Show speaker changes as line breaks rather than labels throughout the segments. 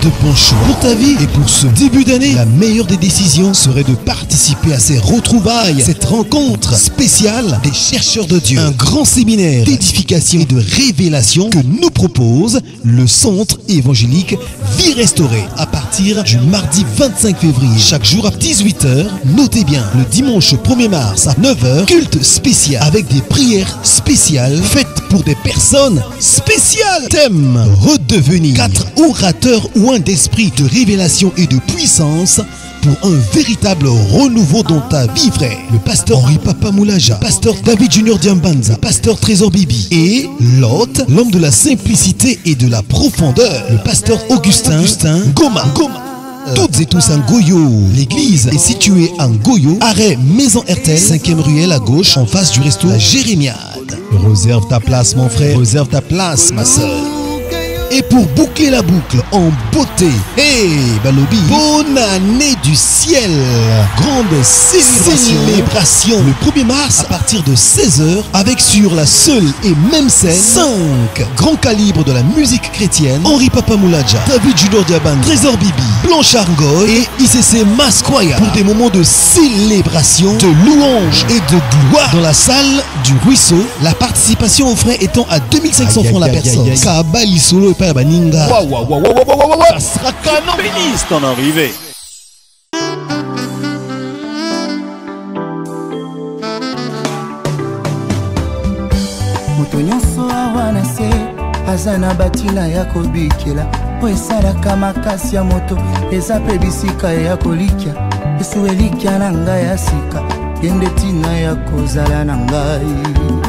de bons choix pour ta vie. Et pour ce début d'année, la meilleure des décisions serait de participer à ces retrouvailles, cette rencontre spéciale des chercheurs de Dieu. Un grand séminaire d'édification et de révélation que nous propose le Centre évangélique Vie Restaurée à partir du mardi 25 février. Chaque jour à 18 h, notez bien, le dimanche 1er mars à 9 h, culte spécial avec des prières spéciales faites pour des personnes spéciales. Thème: redevenir. 4 orateurs ouins d'esprit, de révélation et de puissance pour un véritable renouveau dans ta vie, frère. Le pasteur Henri Papa Moulaja, pasteur David Junior Diambanza, pasteur Trésor Bibi et l'hôte, l'homme de la simplicité et de la profondeur, le pasteur Augustin Goma. Toutes et tous en Goyo. L'église est située en Goyo, arrêt Maison RTL, 5e ruelle à gauche, en face du resto Jérémiade. Réserve ta place, mon frère. Réserve ta place, ma soeur. Et pour boucler la boucle en beauté, Balobi, bonne année du ciel. Grande célébration le 1er mars à partir de 16 h avec sur la seule et même scène 5 grands calibres de la musique chrétienne: Henri Papa Moulaja, David Junior Diaban, Trésor Bibi, Blanchard Ngoy et ICC Masquaya pour des moments de célébration, de louange et de gloire dans la salle du Ruisseau. La participation aux frais étant à 2500 francs la personne. Kabali Solo et Paya Baninga.
Ça sera canon bénisse ton arrivée.
Moto nyonso awana se azana batina ya kobikela po esalaka makasi ya moto eza pe bisika ya kolikia esu elikia na ngai ya sika yende tina ya kozala na ngai.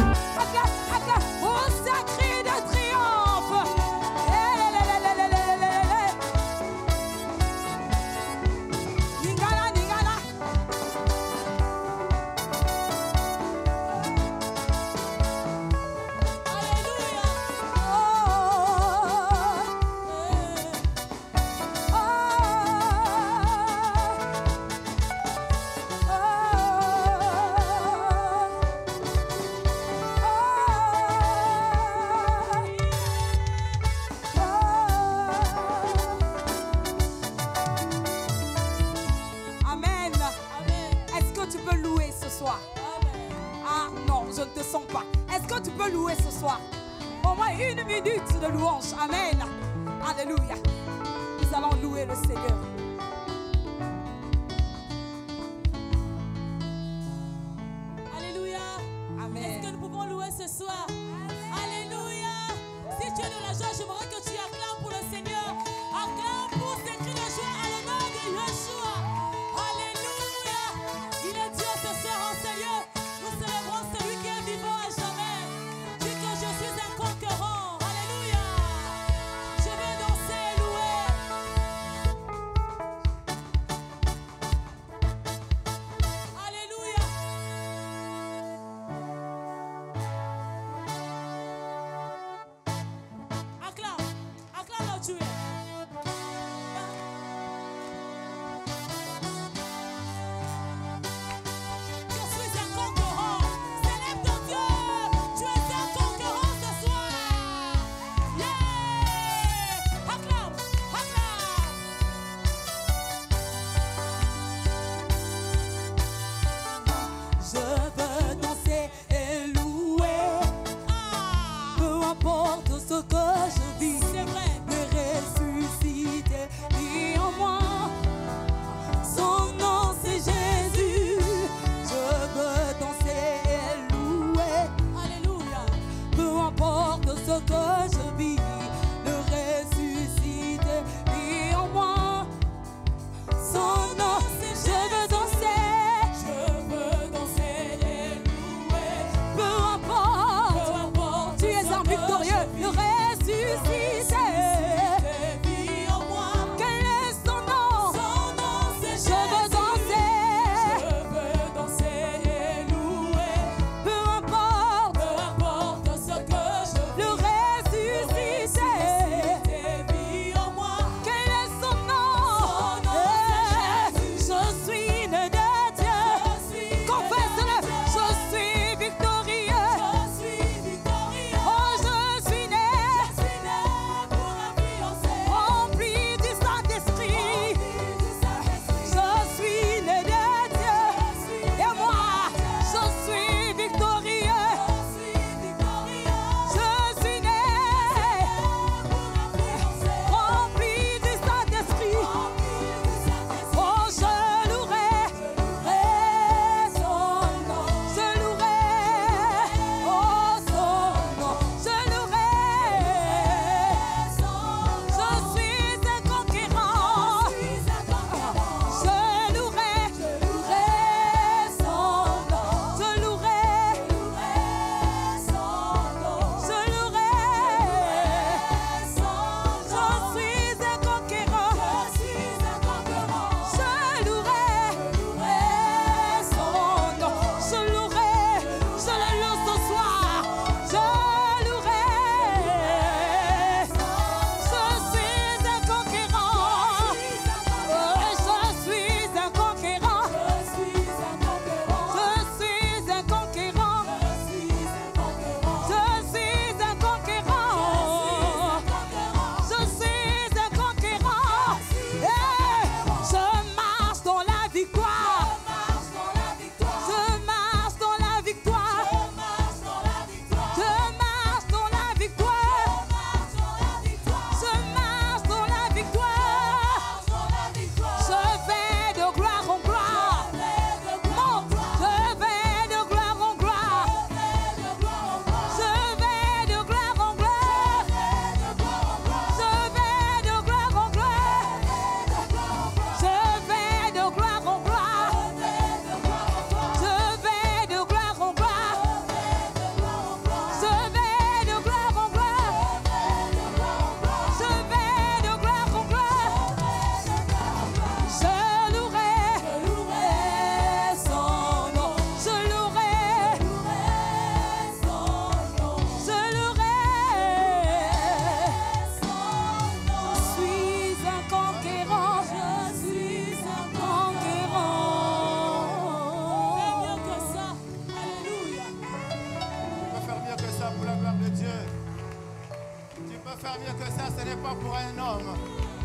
ce n'est pas pour un homme,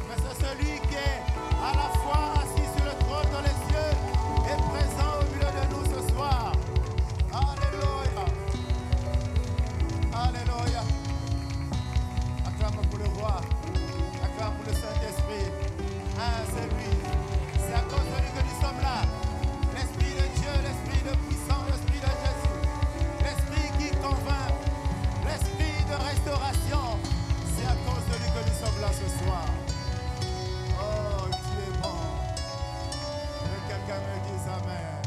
mais c'est celui qui est à la fois assis sur le trône dans les cieux et présent au milieu de nous ce soir. Alléluia. Alléluia. Acclame pour le roi. Acclame pour le Saint-Esprit. C'est lui. C'est à cause de lui que nous sommes là. L'Esprit de Dieu, l'Esprit de puissance, l'Esprit de Jésus. L'Esprit qui convainc. L'Esprit de restauration. C'est à cause de lui que nous sommes là ce soir. Oh, tu es bon. Que quelqu'un me dise Amen.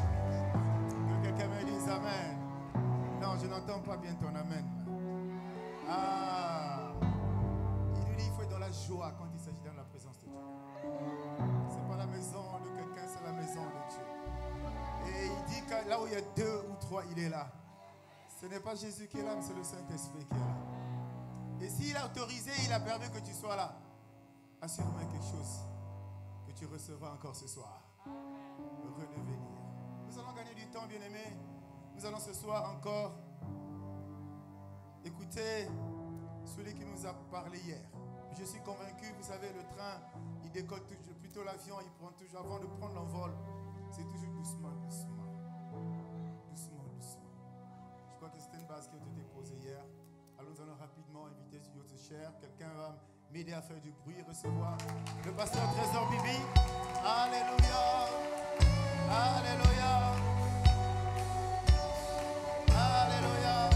Que quelqu'un me dise Amen. Non, je n'entends pas bien ton Amen. Ah. Il nous dit il faut être dans la joie quand il s'agit dans la présence de Dieu. C'est pas la maison de quelqu'un, c'est la maison de Dieu. Et il dit que là où il y a 2 ou 3, il est là. Ce n'est pas Jésus qui est là, mais c'est le Saint-Esprit qui est là. Et s'il a autorisé, il a permis que tu sois là, assure-moi quelque chose que tu recevras encore ce soir. Heureux de venir. Nous allons gagner du temps, bien-aimés. Nous allons ce soir encore écouter celui qui nous a parlé hier. Je suis convaincu, vous savez, le train, il décolle toujours, plutôt l'avion, il prend toujours, avant de prendre l'envol, c'est toujours doucement, doucement. Doucement, doucement. Je crois que c'était une base qui a été posée hier. Alors nous allons rapidement inviter sur notre chair. Quelqu'un va m'aider à faire du bruit, recevoir le pasteur Trésor Bibi. Alléluia. Alléluia. Alléluia.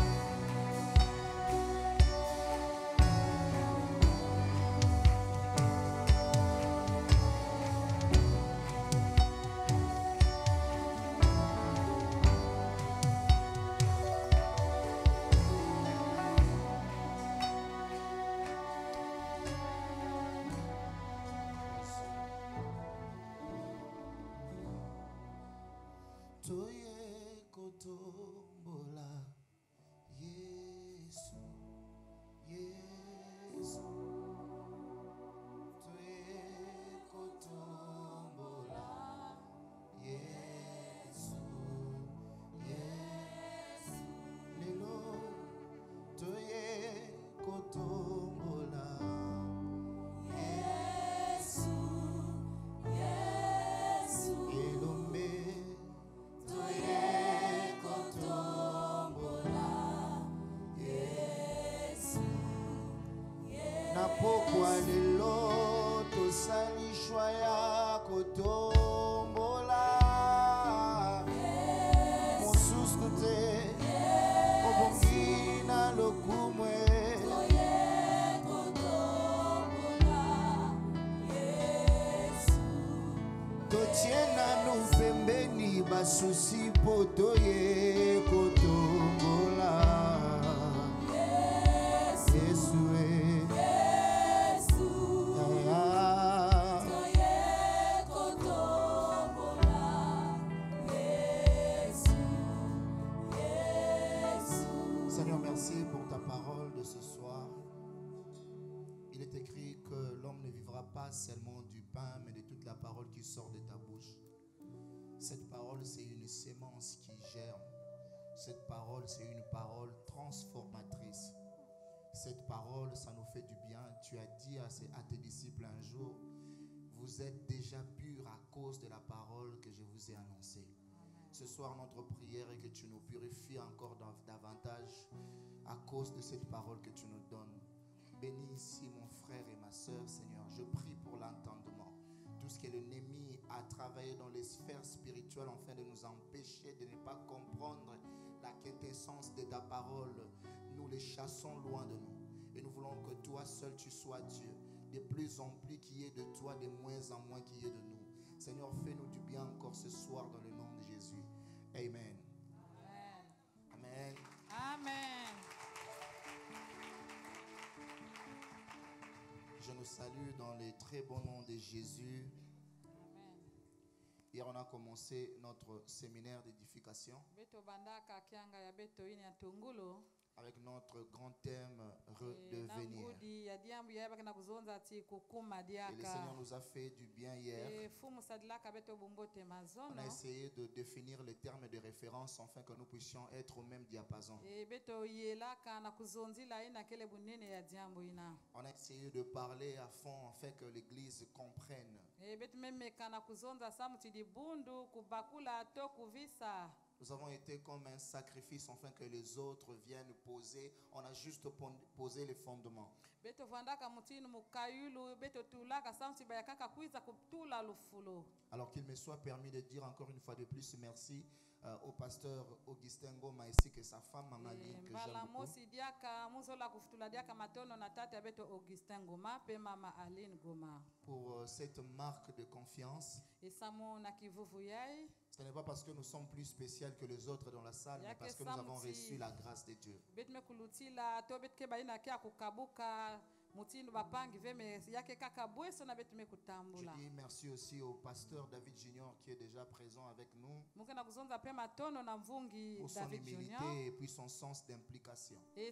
Toye kotombola Yesu, Yesu. Toye kotombola Yesu, Yesu. Lelo toye kotombola Yesu, Yesu. Elombe na pokwa lelo tosalishwa ya kotombola mosusu te obongi na lokumwe totie nanu pembeni basusi po toye kotombola Seigneur, merci pour ta parole de ce soir. Il est écrit que l'homme ne vivra pas seulement du pain, mais de toute la parole qui sort de ta bouche. Cette parole, c'est une sémence qui germe. Cette parole, c'est une parole transformatrice. Cette parole, ça nous fait du bien. Tu as dit à tes disciples un jour, vous êtes déjà purs à cause de la parole que je vous ai annoncée. Ce soir, notre prière est que tu nous purifies encore davantage à cause de cette parole que tu nous donnes. Bénis ici mon frère et ma soeur, Seigneur. Je prie pour l'entendement. Tout ce que l'ennemi a travaillé dans les sphères spirituelles afin de nous empêcher de ne pas comprendre la quintessence de ta parole, nous les chassons loin de nous. Et nous voulons que toi seul tu sois Dieu. De plus en plus qu'il y ait de toi, de moins en moins qu'il y ait de nous. Seigneur, fais-nous du bien encore ce soir dans le nom de Jésus. Amen. Amen.
Amen.
Je nous salue dans le très bon nom de Jésus.
Amen.
Hier, on a commencé notre séminaire d'édification.
avec notre grand thème redevenir. Et le Seigneur nous a fait du bien hier. On a essayé de définir les termes de référence afin que nous puissions être au même diapason. On a essayé de parler à fond afin que l'Église comprenne. Nous avons été comme un sacrifice afin que les autres viennent poser. On a juste posé les fondements. Alors qu'il me soit permis de dire encore une fois de plus merci au pasteur Augustin Ngoma ainsi que sa femme Mamali que j'aime beaucoup. Pour cette marque de confiance. Ce n'est pas parce que nous sommes plus spéciaux que les autres dans la salle, mais parce que nous avons reçu la grâce de Dieu. Je dis merci aussi au pasteur David Junior qui est déjà présent avec nous pour son humilité et puis son sens d'implication. Je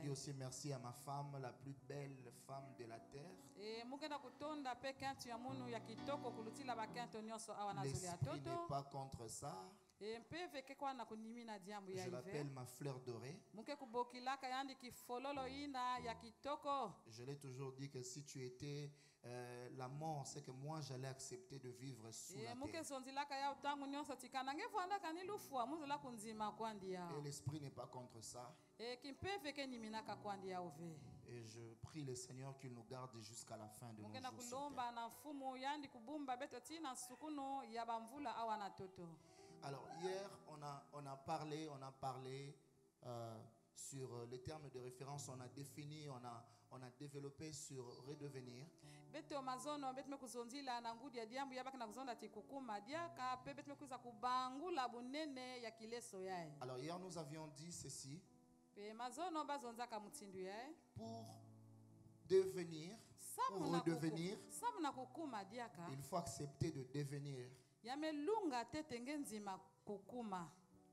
dis aussi merci à ma femme, la plus belle femme de la terre. L'esprit n'est pas contre ça. Je l'appelle ma fleur dorée. Je l'ai toujours dit que si tu étais la mort, c'est que moi j'allais accepter de vivre sous la terre. Et l'esprit n'est pas contre ça. Et je prie le Seigneur qu'il nous garde jusqu'à la fin de nos jours sur terre. Alors hier on a parlé sur les termes de référence, on a défini, on a développé sur redevenir. Alors hier nous avions dit ceci. Pour devenir, pour redevenir, il faut accepter de devenir.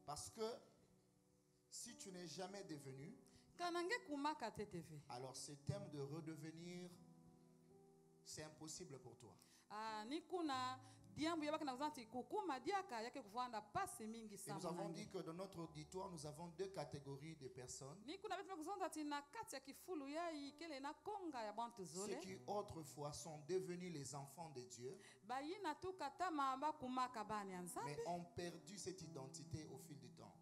Parce que si tu n'es jamais devenu, alors ce thème de redevenir, c'est impossible pour toi. Et nous avons dit que dans notre auditoire, nous avons deux catégories de personnes. Ceux qui autrefois sont devenus les enfants de Dieu, mais ont perdu cette identité au fil du temps.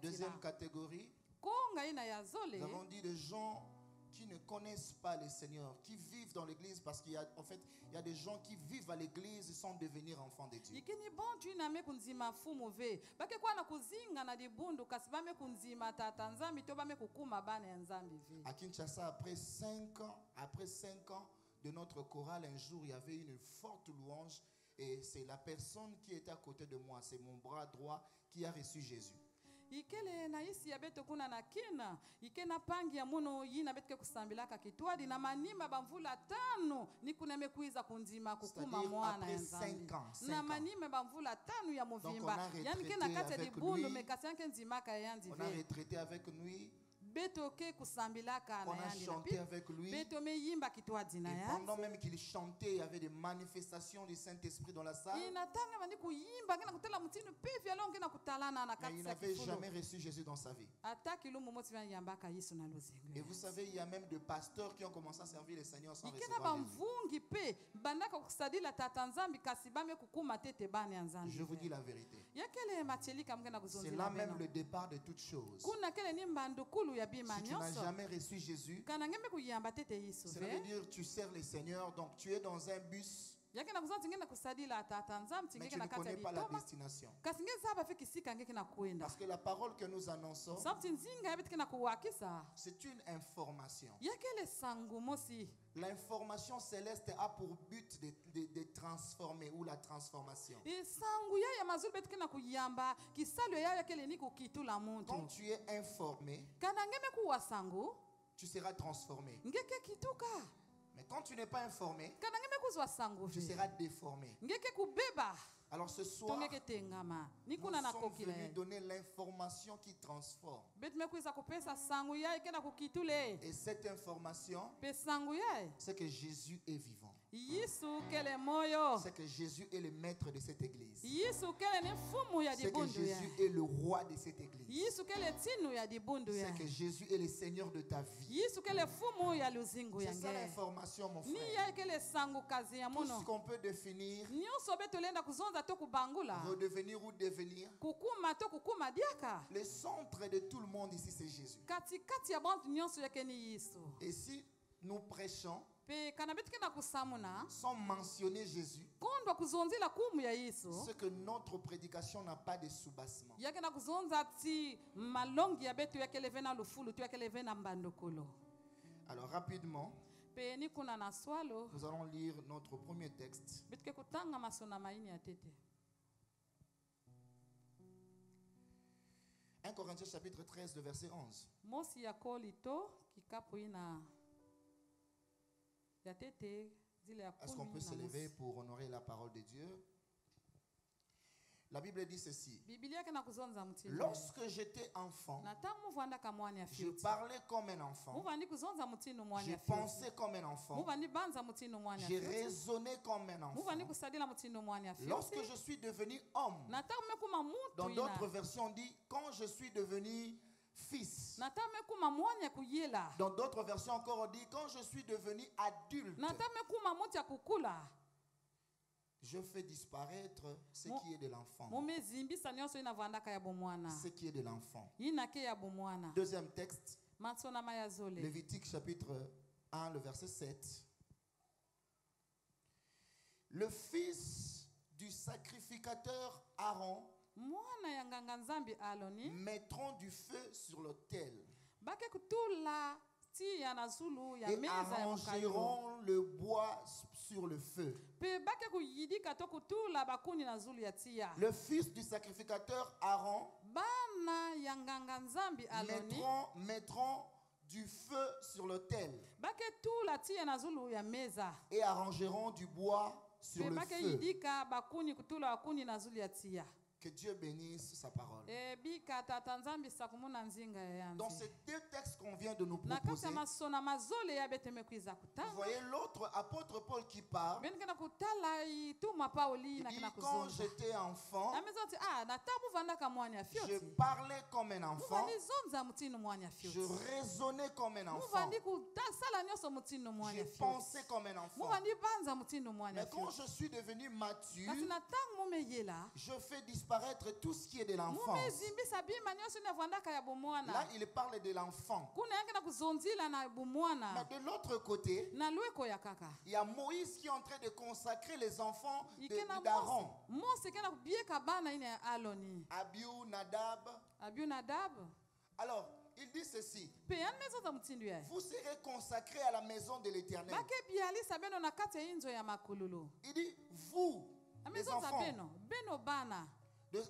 Deuxième catégorie, nous avons dit des gens qui ne connaissent pas le Seigneur, qui vivent dans l'église parce qu'il y a, en fait, il y a des gens qui vivent à l'église sans devenir enfants de Dieu. À Kinshasa, après 5 ans de notre chorale, un jour, il y avait une forte louange et c'est la personne qui était à côté de moi, c'est mon bras droit qui a reçu Jésus. C'est-à-dire, après 5 ans. Donc on a retraité avec lui. On a chanté avec lui. Et pendant même qu'il chantait, il y avait des manifestations du Saint-Esprit dans la salle. Mais il n'avait jamais reçu Jésus dans sa vie. Et vous savez, il y a même des pasteurs qui ont commencé à servir le Seigneur sans recevoir Jésus. Je vous dis la vérité. C'est là même le départ de toutes choses. Si tu n'as jamais reçu Jésus, cela veut dire que tu sers le Seigneur, donc tu es dans un bus, mais tu ne connais pas la destination. Parce que la parole que nous annonçons, c'est une information. L'information céleste a pour but de transformer ou la transformation. Quand tu es informé, tu seras transformé. Mais quand tu n'es pas informé, tu seras déformé. Alors ce soir,
tongeke tengama
nous
nikuna na
sommes
kokila
venus donner l'information qui transforme.
betume kuisa kupesa sangu yae kenda kukitule
Et cette information,
pe sangu yae
c'est que Jésus est vivant.
yisu kele moyo
C'est que Jésus est le maître de cette église.
yisu kele ni mfumu ya
C'est que
dibundu ya
Jésus est le roi de cette église.
yisu kele tinu ya dibundu ya
C'est que Jésus est le Seigneur de ta vie.
yisu kele fumu ya luzingu
C'est ça
yange
l'information, mon
ni
frère.
yae kele sangu kazi ya
Tout ce
mono
qu'on peut définir,
nyonso be tolenda kuzonza to kubangula
redevenir ou devenir,
kukuma to kukuma diaka
le centre de tout le monde ici, c'est Jésus.
katikati ya bantu nyonso yake ni yisu
Et si nous prêchons
pe kana betu kenda kusamuna
sans mentionner Jésus,
kondwa kuzonzila kumu ya yisu
c'est que notre prédication n'a pas de soubassement.
yake na kuzonza ti malongi ya betu yake leve na lufulu tu yake leve na mbandokolo
Alors rapidement,
pe ni kuna na swalo
nous allons lire notre premier texte.
betu ke kutanga masona maini ya tete
1 Corinthiens chapitre 13, le verset 11.
mosi ya kolito kikapu ina ya tete zile ya
Est-ce qu'on
kumi
peut se
na
lever
mosi.
pour honorer la parole de Dieu? La Bible dit ceci.
Biblia yake na kuzonza mtini
Lorsque j'étais enfant,
na tangu muvanda kamwani ya
je
fiuti
parlais comme un enfant,
muvandi kuzonza mutinu mwani
je
ya fiuti
pensais comme un enfant,
muvandi banza mutinu mwani ya
j'ai
fiuti
raisonné comme un
muvandi
enfant.
kusadila mutinu mwani ya
Lorsque
fiuti
je suis devenu homme,
na tangu mekuma
dans
mutu
d'autres
ina
versions on dit quand je suis devenu fils.
na tangu mekuma mwani ya kuyela
Dans d'autres versions encore on dit quand je suis devenu adulte,
na tangu mekuma mutu ya kukula
je fais disparaître ce qui est de l'enfant.
mumezimbisa nyonso inavandaka ya bomwana
Ce qui est de l'enfant.
inake ya bomwana
Deuxième texte,
matsona maya zole
Lévitique chapitre 1, le verset 7. Le fils du sacrificateur Aaron
mwana ya nganga nzambi aloni
mettront du feu sur l'autel
bake kutula ti ya na zulu ya
et
meza ya mokayo
arrangeront le bois sur le feu.
pe bake kuyidika to kutula bakuni na zulu ya tia
Le fils du sacrificateur Aaron
bana ya nganga nzambi aloni
mettront du feu sur l'autel
bake tula ti ya na zulu ya meza
et arrangeront du bois sur
pe
le
bake
feu.
yidika bakuni kutula bakuni na zulu ya tia
Que Dieu bénisse sa parole.
bika tata nzambi sakumuna nzinga ya
Dans
yanzi
ces deux textes qu'on vient de nous
na kati
proposer,
ya masona mazole ya beteme kwiza
vous
kutanga
voyez l'autre apôtre Paul qui parle.
beni kena kutala ituma pauli
Il
na
dit,
kena
quand
kuzonza
j'étais enfant,
na mezo ti na tabu vandaka mwani ya
je
fioti
parlais comme un enfant,
muvandi zonza mutinu mwani ya
je
fioti
raisonnais comme un enfant,
muvandi kutasala nyonso mutinu mwani
je
ya fioti
pensais comme un enfant.
muvandi banza mutinu mwani ya
Mais quand
fioti
je suis devenu
kasi
mature,
na tangu mumeyela
je fais disparaître tout ce qui est de l'enfance.
mumezimbisa bima nyonso inavandaka ya
Là,
bomwana
il parle de l'enfant.
kuna yange na kuzonzila na
Mais
bomwana
de l'autre côté,
na lweko ya kaka
il y a Moïse qui est en train de consacrer les enfants
ikena
d'Aaron.
mose kena kubieka bana ine ya aloni
Abiu, Nadab.
abionadab
Alors, il dit ceci.
pe yani mezonza mutindu ya
Vous serez consacrés à la maison de l'Éternel.
bake bialisa beno na kati ya inzo ya makululu
Il dit, vous, les
amezonza
enfants,
beno bana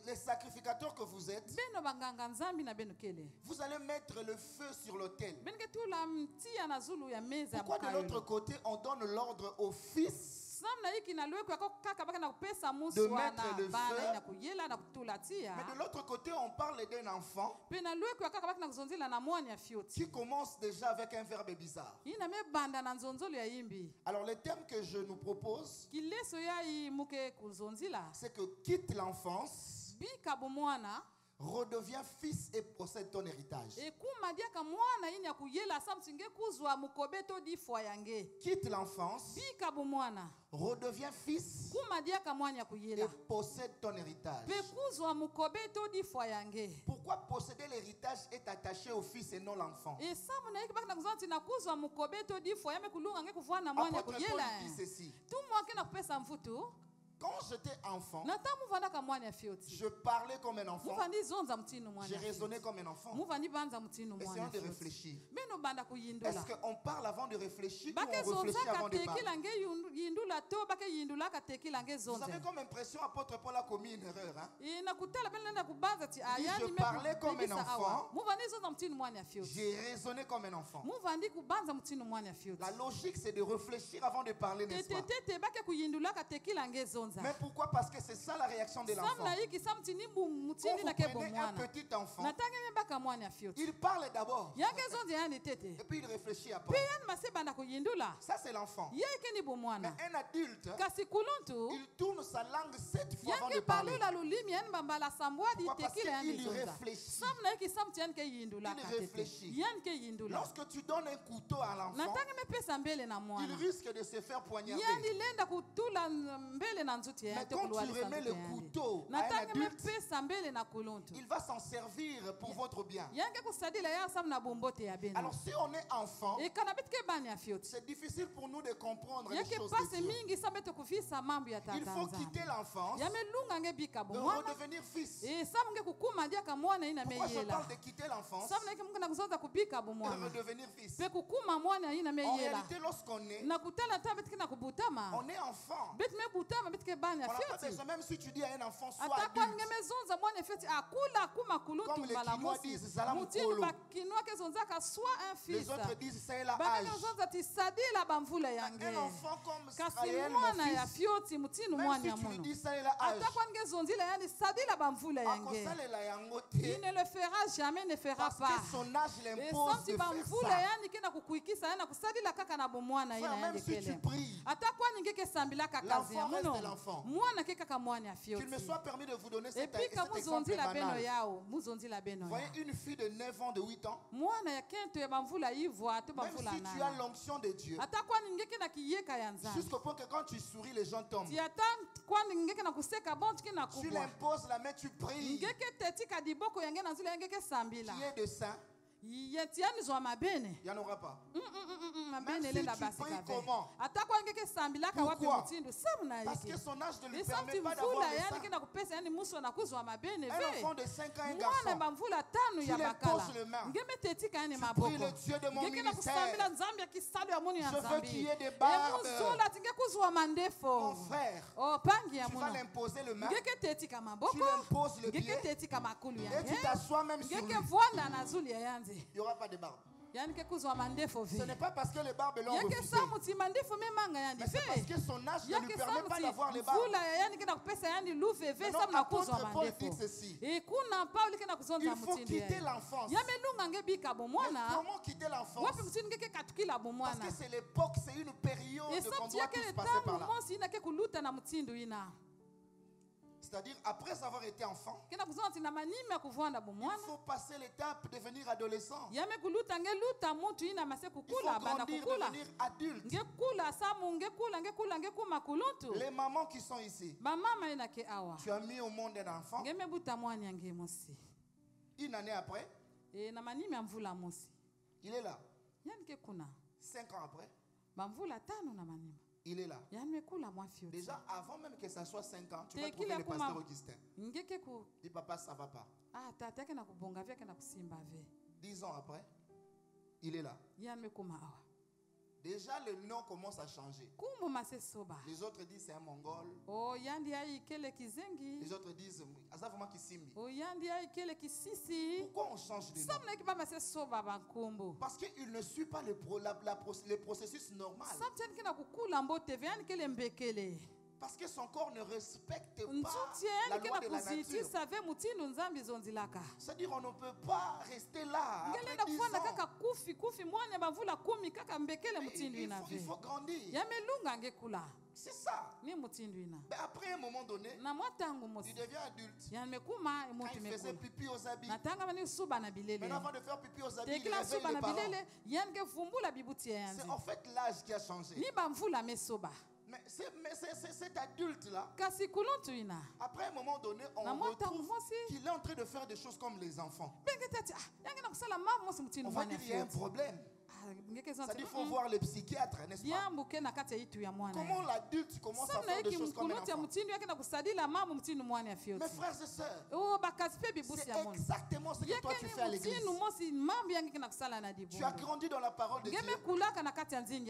les sacrificateurs que vous êtes,
beno banganga nzambi na beno kele
vous allez mettre le feu sur l'autel.
beno ke tula mtia na zulu ya meza ya
Pourquoi de l'autre
mokayolo
côté, on donne l'ordre au fils,
sam na yiki na lweko yako kaka baka na kupesa
De
musu wana
mettre le
bana
feu.
na kuyela na kutula
mais
tia
de l'autre côté, on parle d'un enfant
pe na lweko ya kaka baka na kuzonzila na mwani ya fioti
qui commence déjà avec un verbe bizarre.
ina mebanda na nzonzolo ya yimbi
Alors, le terme que je nous propose,
kileso ya yi muke kuzonzila
c'est que quitte l'enfance,
bika bomwana
redeviens fils et possède ton héritage.
ekuma diaka mwana ini ya kuyela sa msinge kuzwa mukobeto difwa yange
Quitte l'enfance,
bika bomwana
redeviens fils
kuma diaka mwani ya
et
kuyela
possède ton héritage.
pe kuzwa mukobeto difwa yange
Pourquoi posséder l'héritage est attaché au fils et non l'enfant?
esamu na yiki baka na kuzwa nti na kuzwa mukobeto difwa yame kulunga nge kuvua na mwani ya
Apôtre Paul
kuyela
dit ceci.
tumwake na kupesa mvutu
Quand j'étais enfant,
na ta muvandaka mwani ya fioti
je parlais comme un enfant,
muvandi zonza mutinu mwani
je
ya fioti
raisonnais comme un enfant.
muvandi banza mutinu mwani
Essayons
ya
de
fioti
réfléchir.
beno banda kuyindula
Est-ce qu'on parle avant de réfléchir ou
bake
on réfléchit
zonzaka
avant de parler?
tekila nge yindula to bake yindulaka tekila nge
Vous
zonze
avez comme impression apôtre Paul a commis une erreur. Hein?
nakutala bene nenda kubanza ti ayani
je parlais comme un enfant.
muvandi zonza mutinu mwani ya fioti
J'ai raisonné comme un enfant.
muvandi kubanza mutinu mwani ya fioti
La logique, c'est de réfléchir avant de parler, n'est-ce pas?
tetetete bake kuyindulaka tekila nge zonze Mais
pourquoi? Parce que c'est ça la réaction de l'enfant. Quand vous prenez un petit enfant, il parle d'abord. Et puis il réfléchit après. Ça c'est l'enfant. Mais un adulte, il tourne sa langue 7 fois avant de parler. Pourquoi? Parce qu'il réfléchit. Il réfléchit. Lorsque tu donnes un couteau à l'enfant, il risque de se faire poignarder. Mais quand tu remets le couteau à un adulte, il va s'en servir pour votre bien. Alors si on est enfant, c'est difficile pour nous de comprendre les choses de Dieu. Il faut quitter l'enfance, de redevenir fils. Pourquoi je parle de quitter l'enfance et redevenir fils? En réalité, lorsqu'on est, on est enfant. On n'a pas besoin, même si tu dis à un enfant, sois adulte. Comme les Kinois disent, Salam Kolo. Les autres disent, c'est la âge. Un enfant comme Israël, mon fils, même si tu lui dis, c'est la âge,
il ne le fera jamais, ne fera
parce
pas.
que son âge l'impose de faire ça. Même si tu pries, l'enfant reste l'enfant. Qu'il me soit permis de vous donner cet exemple banal. Vous voyez une fille de 9 ans, de 8 ans, même si tu as l'onction de Dieu, jusqu'au point que quand tu souris, les gens tombent. Tu l'imposes la main, tu pries. Qui est de saint, il n'y en aura pas. Même si tu pries comment? Pourquoi? Parce que son âge ne lui permet pas d'avoir le sein. Un enfant de 5 ans, un garçon, tu l'imposes le main. Tu pries le Dieu de mon ministère. Je veux qu'il y ait des barbes. Mon frère, tu vas l'imposer le main. Tu l'imposes le pied. Et tu t'assois même sur lui. Il n'y aura pas de barbe. Ce n'est pas parce que les barbes l'ont refusé, mais c'est parce que son âge ne lui permet pas d'avoir les barbes. Maintenant, l'apôtre Paul dit ceci: il faut quitter l'enfance. Mais comment quitter l'enfance? Parce que c'est l'époque, c'est une période qu'on doit tous passer par là. C'est-à-dire, après avoir été enfant, il faut passer l'étape de devenir adolescent. Il faut grandir, devenir adulte. Les mamans qui sont ici, tu as mis au monde un enfant. Une année après, il est là. 5 ans après, il est là. Déjà, avant même que ça soit 5 ans, tu vas trouver le pasteur Augustin. Dis, papa, ça va pas. 10 ans après, il est là. Déjà, le nom commence à changer. Les autres disent c'est un Mongol. Les autres disent Azavuma Kisimbi. Pourquoi on change de nom? Parce qu'il ne suit pas le processus normal. Parce que son corps ne respecte pas la loi de la nature. C'est-à-dire on ne peut pas rester là après 10 ans. Il faut grandir. C'est ça. Mais après un moment donné, il devient adulte. Quand il faisait pipi aux habits, maintenant avant de faire pipi aux habits, il réveille les parents. C'est en fait l'âge qui a changé. Mais cet adulte-là, après un moment donné, on retrouve qu'il est en train de faire des choses comme les enfants. On va dire qu'il y a un problème. C'est-à-dire qu'il faut voir les psychiatres, n'est-ce pas? Comment l'adulte commence à faire des choses comme un enfant? Mes frères et sœurs, c'est exactement ce que toi tu fais à l'église. Tu as grandi dans la parole de Dieu.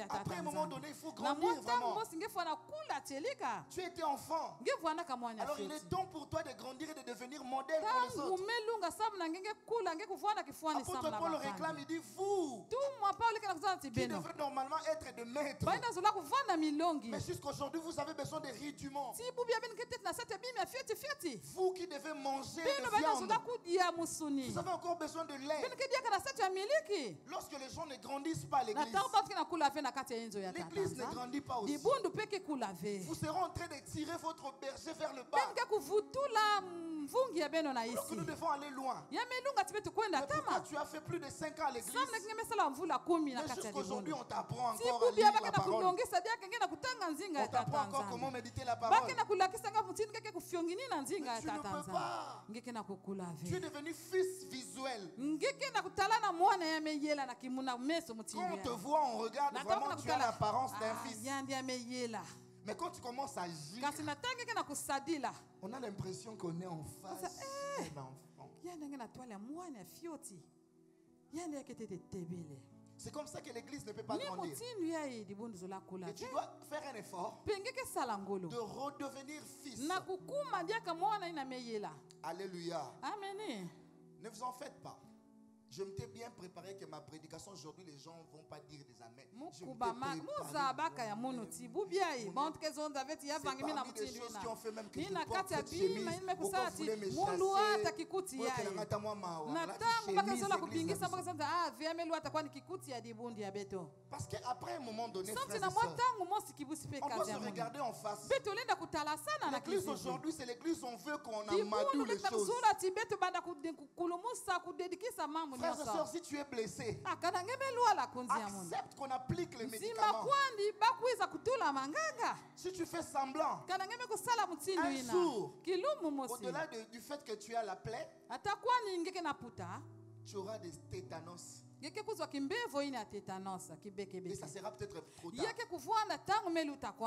Après un moment donné, il faut grandir vraiment. Tu étais enfant. Alors il est temps pour toi de grandir et de devenir modèle pour les autres. Apôtre Paul réclame, il dit vous. qui devrait normalement être de maître. Mais jusqu'aujourd'hui, vous avez besoin de rudiments. Vous qui devez manger de viande, vous avez encore besoin de lait. Lorsque les gens ne grandissent pas à l'église, l'église ne grandit pas aussi. Vous serez en train de tirer votre berger vers le bas. Alors que nous devons aller loin. Mais pourquoi tu as fait plus de 5 ans à l'église? Mais jusqu'aujourd'hui, on t'apprend encore à lire la parole. On t'apprend encore comment méditer la parole. Mais tu ne peux pas. Tu es devenu fils visuel. Quand on te voit, on regarde vraiment, tu as l'apparence d'un fils. Mais quand tu commences à agir, on a l'impression qu'on est en face d'un enfant. C'est comme ça que l'église ne peut pas grandir. Et tu dois faire un effort de redevenir fils. Alléluia. Ne vous en faites pas. Je m'étais bien préparé que ma prédication aujourd'hui, les gens ne vont pas dire des amens. C'est parmi des choses qui ont fait même que je porte cette chemise. Pourquoi vous voulez me chasser? Parce qu'après un moment donné, frères et sœurs, on doit se regarder en face. L'église aujourd'hui, c'est l'église où on veut qu'on amadoue les choses. Frères et sœurs, si tu es blessé, accepte qu'on applique les médicaments. Si tu fais semblant, un jour, au-delà du fait que tu as la plaie, tu auras des tétanos. Et ça sera peut-être trop tard.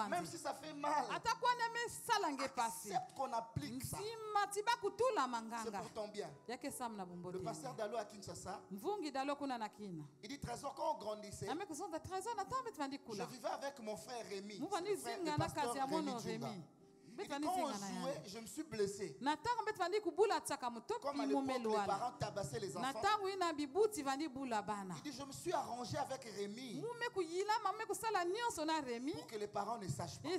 Même si ça fait mal, accepte qu'on applique ça. C'est pour ton bien. Le pasteur Dalo à Kinshasa, il dit Trésor, quand on grandissait, je vivais avec mon frère Rémi, le pasteur Rémi Djunga. Et quand on jouait, je me suis blessé. Comme à l'époque, les parents tabassaient les enfants. Il dit, je me suis arrangé avec Rémi pour que les parents ne sachent pas.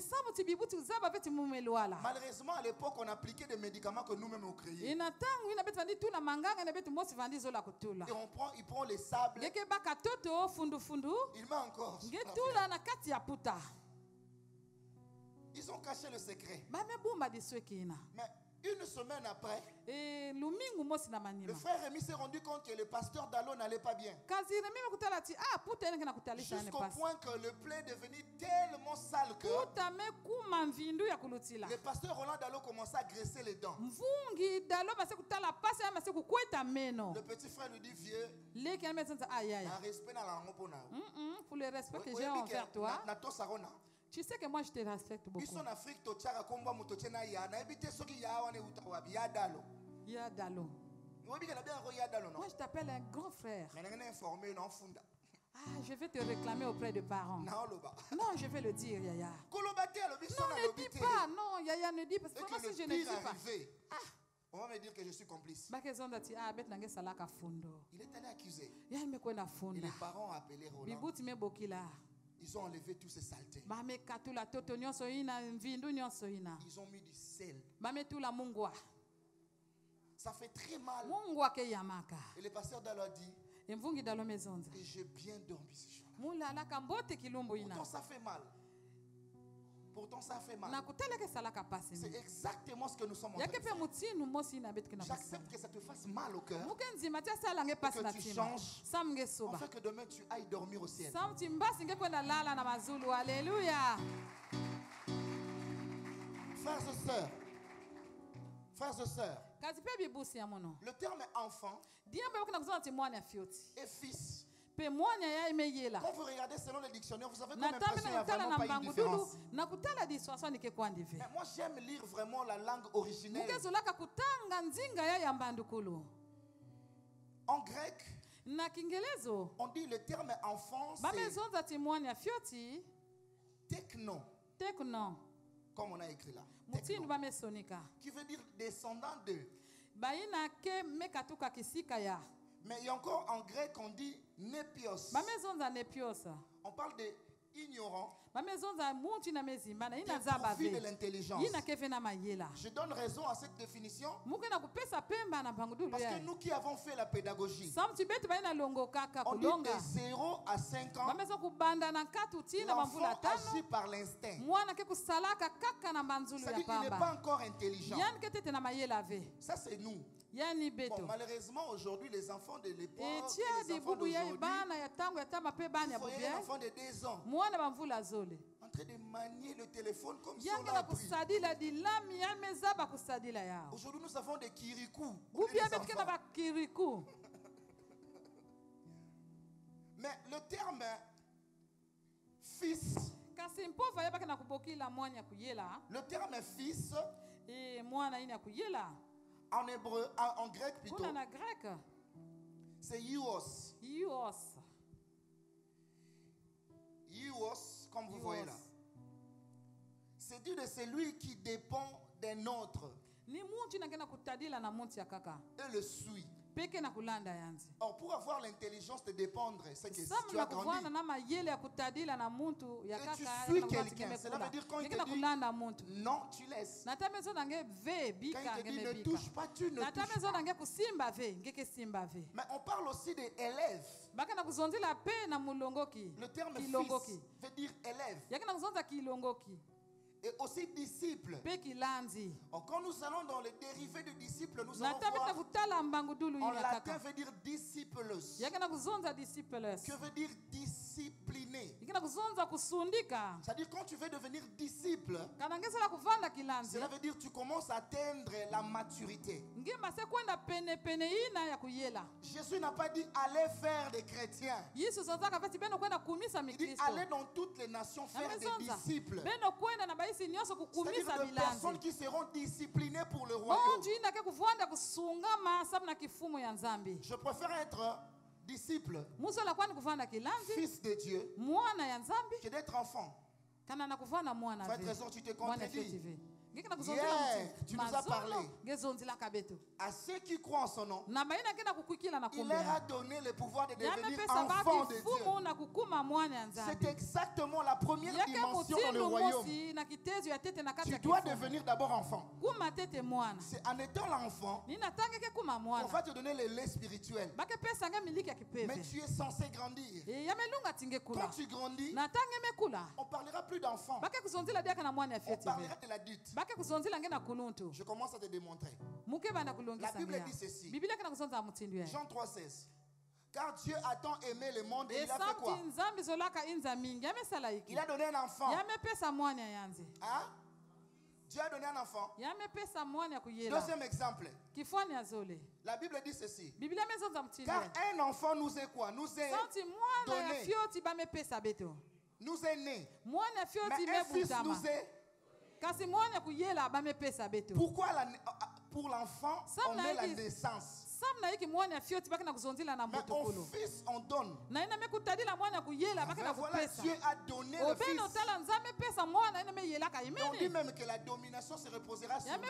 Malheureusement, à l'époque, on appliquait des médicaments que nous-mêmes on créait. Et il prend les sables. Il met encore. Ils ont caché le secret. Mais une semaine après, le frère Rémi s'est rendu compte que le pasteur Dalo n'allait pas bien. Jusqu'au point que le plaie est devenu tellement sale que le pasteur Roland Dalo commençait à graisser les dents. Le petit frère lui dit, vieux, respect dans la
pour le respect que j'ai envers toi. Tu sais que moi je te respecte beaucoup. Yadalo. Moi je t'appelle un grand frère. Ah, je vais te réclamer auprès des parents. Non, je vais le dire, Yaya. Non, ne dis pas. Non, Yaya, ne dis pas. Parce que si je ne dis pas.
On va me dire que je suis complice. Il est allé accuser. Et les parents ont appelé Roland. Ils ont enlevé tous ces saletés. Ils ont mis du sel. Ça fait très mal. Et le pasteur Dalo a dit, et j'ai bien dormi ce jour. Pourtant ça fait mal. C'est exactement ce que nous sommes en train de faire. J'accepte que ça te fasse mal au cœur. Que tu changes. Afin que demain tu ailles dormir au ciel.
Alléluia.
Frères et sœurs, le terme enfant et fils, quand vous regardez selon les dictionnaires, vous avez comme l'impression qu'il n'y a vraiment pas une différence. Mais moi j'aime lire vraiment la langue originelle. En grec, on dit le terme enfant c'est techno. Comme on a écrit là. Techno, qui veut dire descendant de. Mais il y a encore en grec on dit Népios. On parle de ignorant. Dépourvu de l'intelligence. Je donne raison à cette définition parce que nous qui avons fait la pédagogie, on dit de 0 à 5 ans, l'enfant agit par l'instinct. C'est-à-dire qu'il n'est pas encore intelligent. Ça c'est nous. Bon, malheureusement aujourd'hui les enfants de l'époque et les enfants d'aujourd'hui, vous voyez un enfant de 2 ans en train de manier le téléphone comme si on l'a appris. Aujourd'hui nous avons des kirikou. Mais le terme fils, en hébreu, en grec plutôt, c'est Ios. Ios, comme vous voyez là. C'est dit de celui qui dépend d'un autre et le suit. Or, pour avoir l'intelligence de dépendre, c'est que si tu as grandi et tu suis quelqu'un, cela veut dire quand il te dit non, tu laisses. Quand il te dit ne touche pas, tu ne touches pas. Mais on parle aussi d'élèves. Le terme fils veut dire élève. Et aussi disciple. Or, quand nous allons dans les dérivés de disciple, nous allons voir en latin veut dire disciples. Que veut dire discipliner? C'est-à-dire quand tu veux devenir disciple, cela veut dire que tu commences à atteindre la maturité. Jésus n'a pas dit allez faire des chrétiens. Il dit allez dans toutes les nations faire des disciples. C'est-à-dire des personnes qui seront disciplinées pour le royaume. Je préfère être disciple, fils de Dieu, que d'être enfant. Frère Trésor, tu te contredis. Hier, tu nous as parlé à ceux qui croient en son nom. Il leur a donné le pouvoir de devenir enfants de Dieu. C'est exactement la première dimension dans le royaume. Tu dois devenir d'abord enfant. C'est en étant l'enfant qu'on va te donner le lait spirituel. Mais tu es censé grandir. Quand tu grandis, on ne parlera plus d'enfant. On parlera de l'adulte. Je commence à te démontrer. La Bible dit ceci. Jean 3,16. Car Dieu a tant aimé le monde et il a fait quoi? Il a donné un enfant. Hein? Dieu a donné un enfant. Deuxième exemple. La Bible dit ceci. Car un enfant nous est quoi? Nous est donné. Nous est né. Mais un fils nous est. Pourquoi pour l'enfant on met la naissance? Mais au fils on donne. Mais voilà, Dieu a donné le fils. Et on dit même que la domination se reposera sur lui.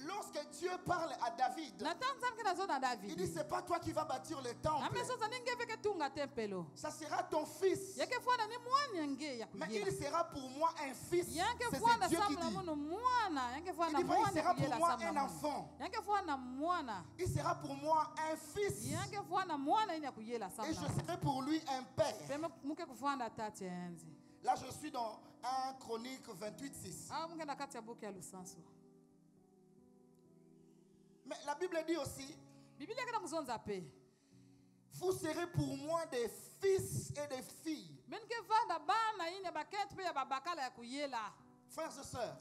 Lorsque Dieu parle à David, il dit c'est pas toi qui vas bâtir le temple. Ça sera ton fils. Mais il sera pour moi un fils. C'est Dieu qui dit. Il dit pas il sera pour moi un enfant. Il sera pour moi un fils. Et je serai pour lui un père. Là je suis dans 1 Chronique 28:6. Mais la Bible dit aussi, vous serez pour moi des fils et des filles. Frères et sœurs,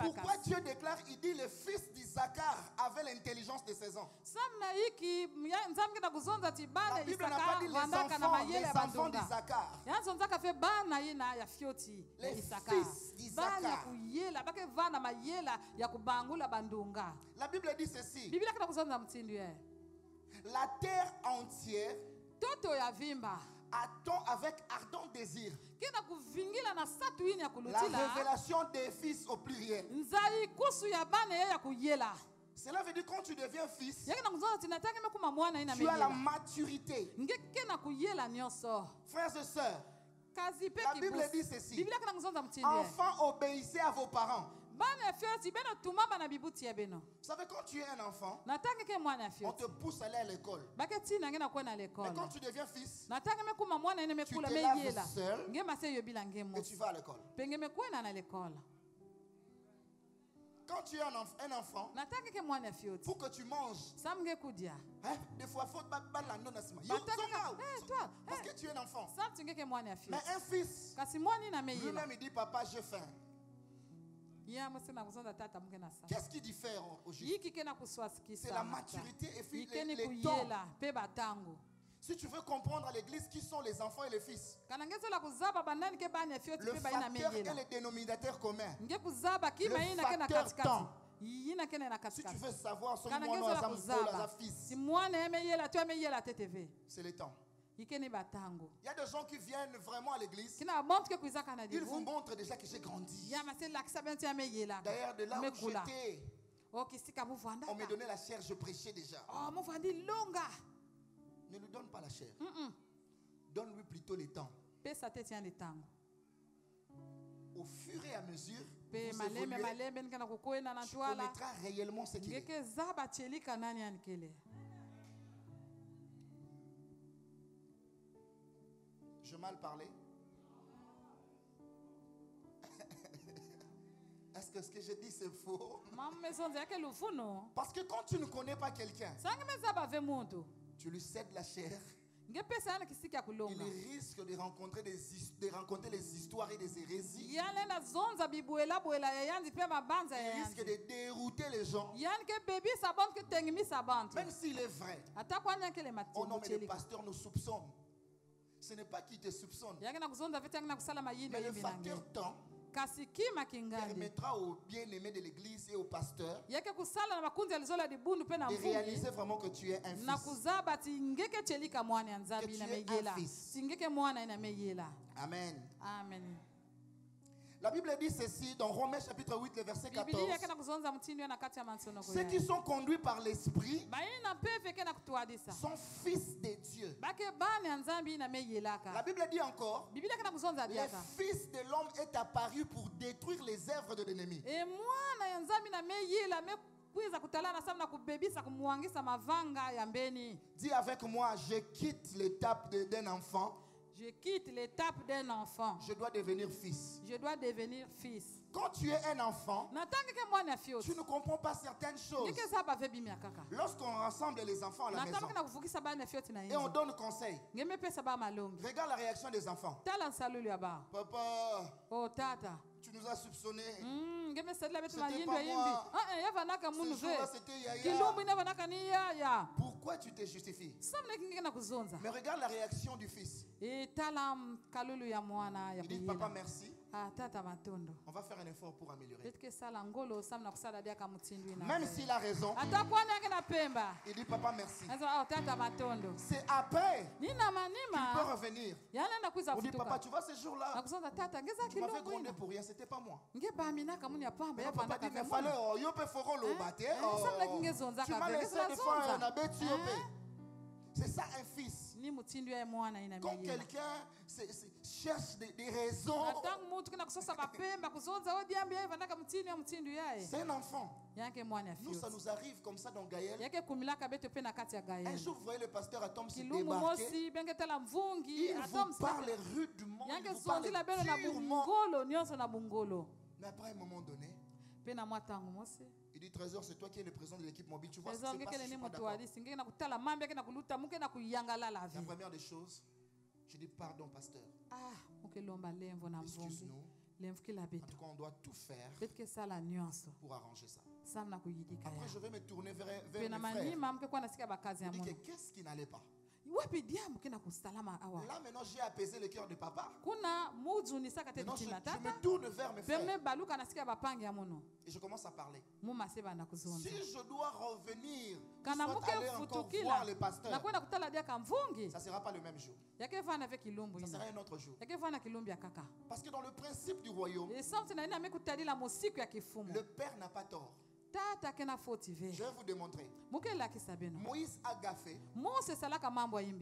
pourquoi Dieu déclare, il dit le fils d'Issachar avait l'intelligence de 16 ans. La Bible n'a pas dit les enfants d'Issachar. Les fils d'Issachar. La Bible dit ceci. La terre entière attend avec ardent désir la révélation des fils au pluriel. Cela veut dire quand tu deviens fils, tu as la maturité. Frères et sœurs, la Bible dit ceci. Enfants, obéissez à vos parents. Vous savez, quand tu es un enfant, on te pousse à aller à l'école. Mais quand tu deviens fils, tu te laves seul et tu vas à l'école. Quand tu es un enfant, pour que tu manges, des fois, il faut pas parce que tu es un enfant. Mais un fils, lui-même, il dit, papa, j'ai faim. Qu'est-ce qui diffère aujourd'hui? C'est la maturité et puis les temps. Si tu veux comprendre à l'église qui sont les enfants et les fils, le facteur et le dénominateur commun, le facteur temps. Si tu veux savoir ce c'est le temps. Il y a des gens qui viennent vraiment à l'église. Ils vous montrent déjà que j'ai grandi. D'ailleurs, de là où j'étais, on me donnait la chair, je prêchais déjà. Ne lui donne pas la chair. Donne-lui plutôt le temps. Au fur et à mesure, tu connaîtras réellement ce qu'il est. Je mal parlé? Est-ce que ce que je dis c'est faux? Parce que quand tu ne connais pas quelqu'un, tu lui cèdes la chair. Il risque de rencontrer les histoires et des hérésies. Il risque de dérouter les gens. Même s'il est vrai. Oh non, mais le pasteur nous soupçonne. Ce n'est pas qui te soupçonne. Mais le facteur temps permettra aux bien-aimés de l'église et aux pasteurs de réaliser vraiment que tu es un fils. Que tu es un fils. Amen.
Amen.
La Bible dit ceci dans Romains chapitre 8, le verset 14. Ceux qui sont conduits par l'Esprit sont fils de Dieu. La Bible dit encore, le Fils de l'homme est apparu pour détruire les œuvres de l'ennemi. Dis avec moi, je quitte l'étape d'un enfant.
Je quitte l'étape d'un enfant.
Je dois devenir fils.
Je dois devenir fils.
Quand tu es un enfant, tu ne comprends pas certaines choses. Lorsqu'on rassemble les enfants à la maison et on donne conseil, regarde la réaction des enfants. Papa,
oh, tata,
tu nous as soupçonné.
C'était
pas moi. Ce jour-là, c'était Yaya. Pourquoi tu te justifies? Mais regarde la réaction du fils. Il dit, papa, merci. On va faire un effort pour améliorer. Même s'il a raison, il dit, papa, merci. C'est après qu'il peut revenir. On dit, papa, tu vois, ce jour-là, tu m'avais grondé pour rien, c'était pas moi. Papa dit, mais fallait, tu m'as laissé de faire un abbé. C'est ça un fils. Quand quelqu'un cherche des raisons, c'est un enfant. Nous, ça nous arrive comme ça dans Gaël. Un jour, vous voyez le pasteur Atom se débarquer. Il vous parle rudement, il vous parle durement. Mais après un moment donné, il dit, Trésor, c'est toi qui es le président de l'équipe mobile. Tu vois ce qui se passe, je suis pas d'accord. La première des choses, je dis, pardon, pasteur. Excuse-nous. En tout cas, on doit tout faire pour arranger ça. Après, je vais me tourner vers mes frères. Je dis que qu'est-ce qui n'allait pas? Là, maintenant, j'ai apaisé le cœur de papa. Maintenant, je me tourne vers mes frères. Et je commence à parler. Si je dois revenir, aller encore voir le pasteur, ça ne sera pas le même jour. Ça sera un autre jour. Parce que dans le principe du royaume, le père n'a pas tort. Je vais vous démontrer. Moïse a gaffé.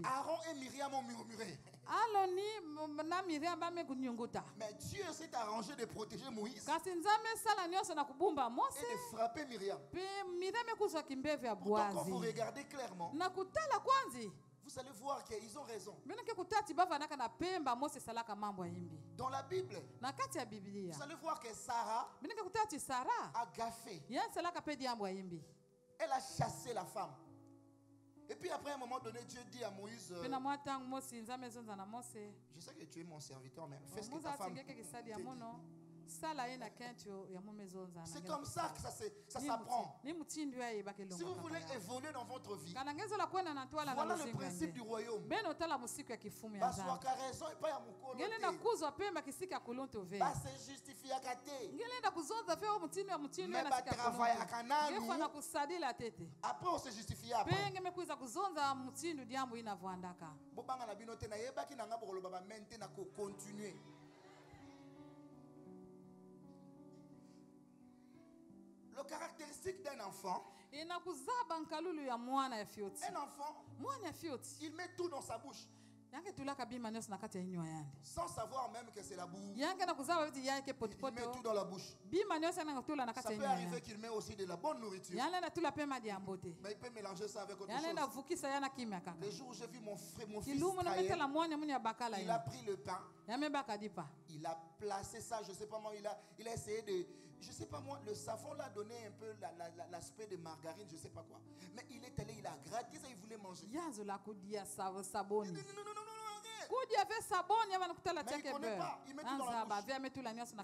Aaron et Myriam ont murmuré. Mais Dieu s'est arrangé de protéger Moïse et de frapper Myriam. Pourtant, quand vous regardez clairement, vous allez voir qu'ils ont raison. Dans la Bible, vous allez voir que Sarah a gaffé. Elle a chassé la femme. Et puis après, à un moment donné, Dieu dit à Moïse, je sais que tu es mon serviteur, mais fais ce que ta femme te dit. C'est comme ça que ça s'apprend. Si vous voulez évoluer dans votre vie, voilà le principe du royaume. Baswaka raison et pas ya mukolo. Bah c'est justifié à kate. Mais bah travail à kananu. Après on se justifie après. Bobanga na binote na yebaki na ngabo koloba ba mente na ko continuer. Le caractéristique d'un enfant, un enfant, il met tout dans sa bouche. Sans savoir même que c'est la boue. Il met tout dans la bouche. Ça peut arriver qu'il met aussi de la bonne nourriture. Mais il peut mélanger ça avec autre chose. Le jour où j'ai vu mon fils travailler, il a pris le pain. Il a placé ça, je ne sais pas moi, il a essayé de... Je ne sais pas moi, le savon l'a donné un peu l'aspect de margarine, je ne sais pas quoi. Mais il est allé, il a gratté ça, il voulait manger. Non, arrête. Mais il ne connaît pas, il met tout dans la bouche.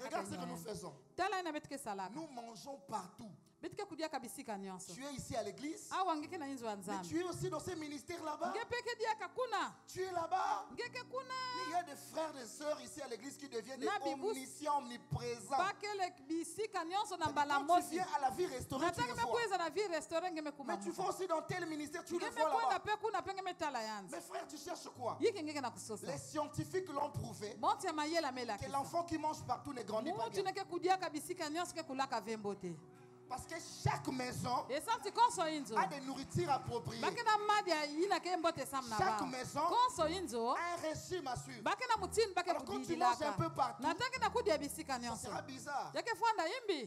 Regarde ce que nous faisons. Nous mangeons partout. Tu es ici à l'église, mais tu es aussi dans ces ministères là-bas. Tu es là-bas. Il y a des frères et sœurs ici à l'église qui deviennent des omniscients, omniprésents. Quand tu viens à la vie restaurée, tu le vois. Mais tu vas aussi dans tel ministère, tu le vois là-bas. Mais frère, tu cherches quoi? Les scientifiques l'ont prouvé que l'enfant qui mange partout ne grandit pas bien. Parce que chaque maison a des nourritures appropriées. Chaque maison a un régime à suivre. Alors quand tu manges un peu partout, ça sera bizarre.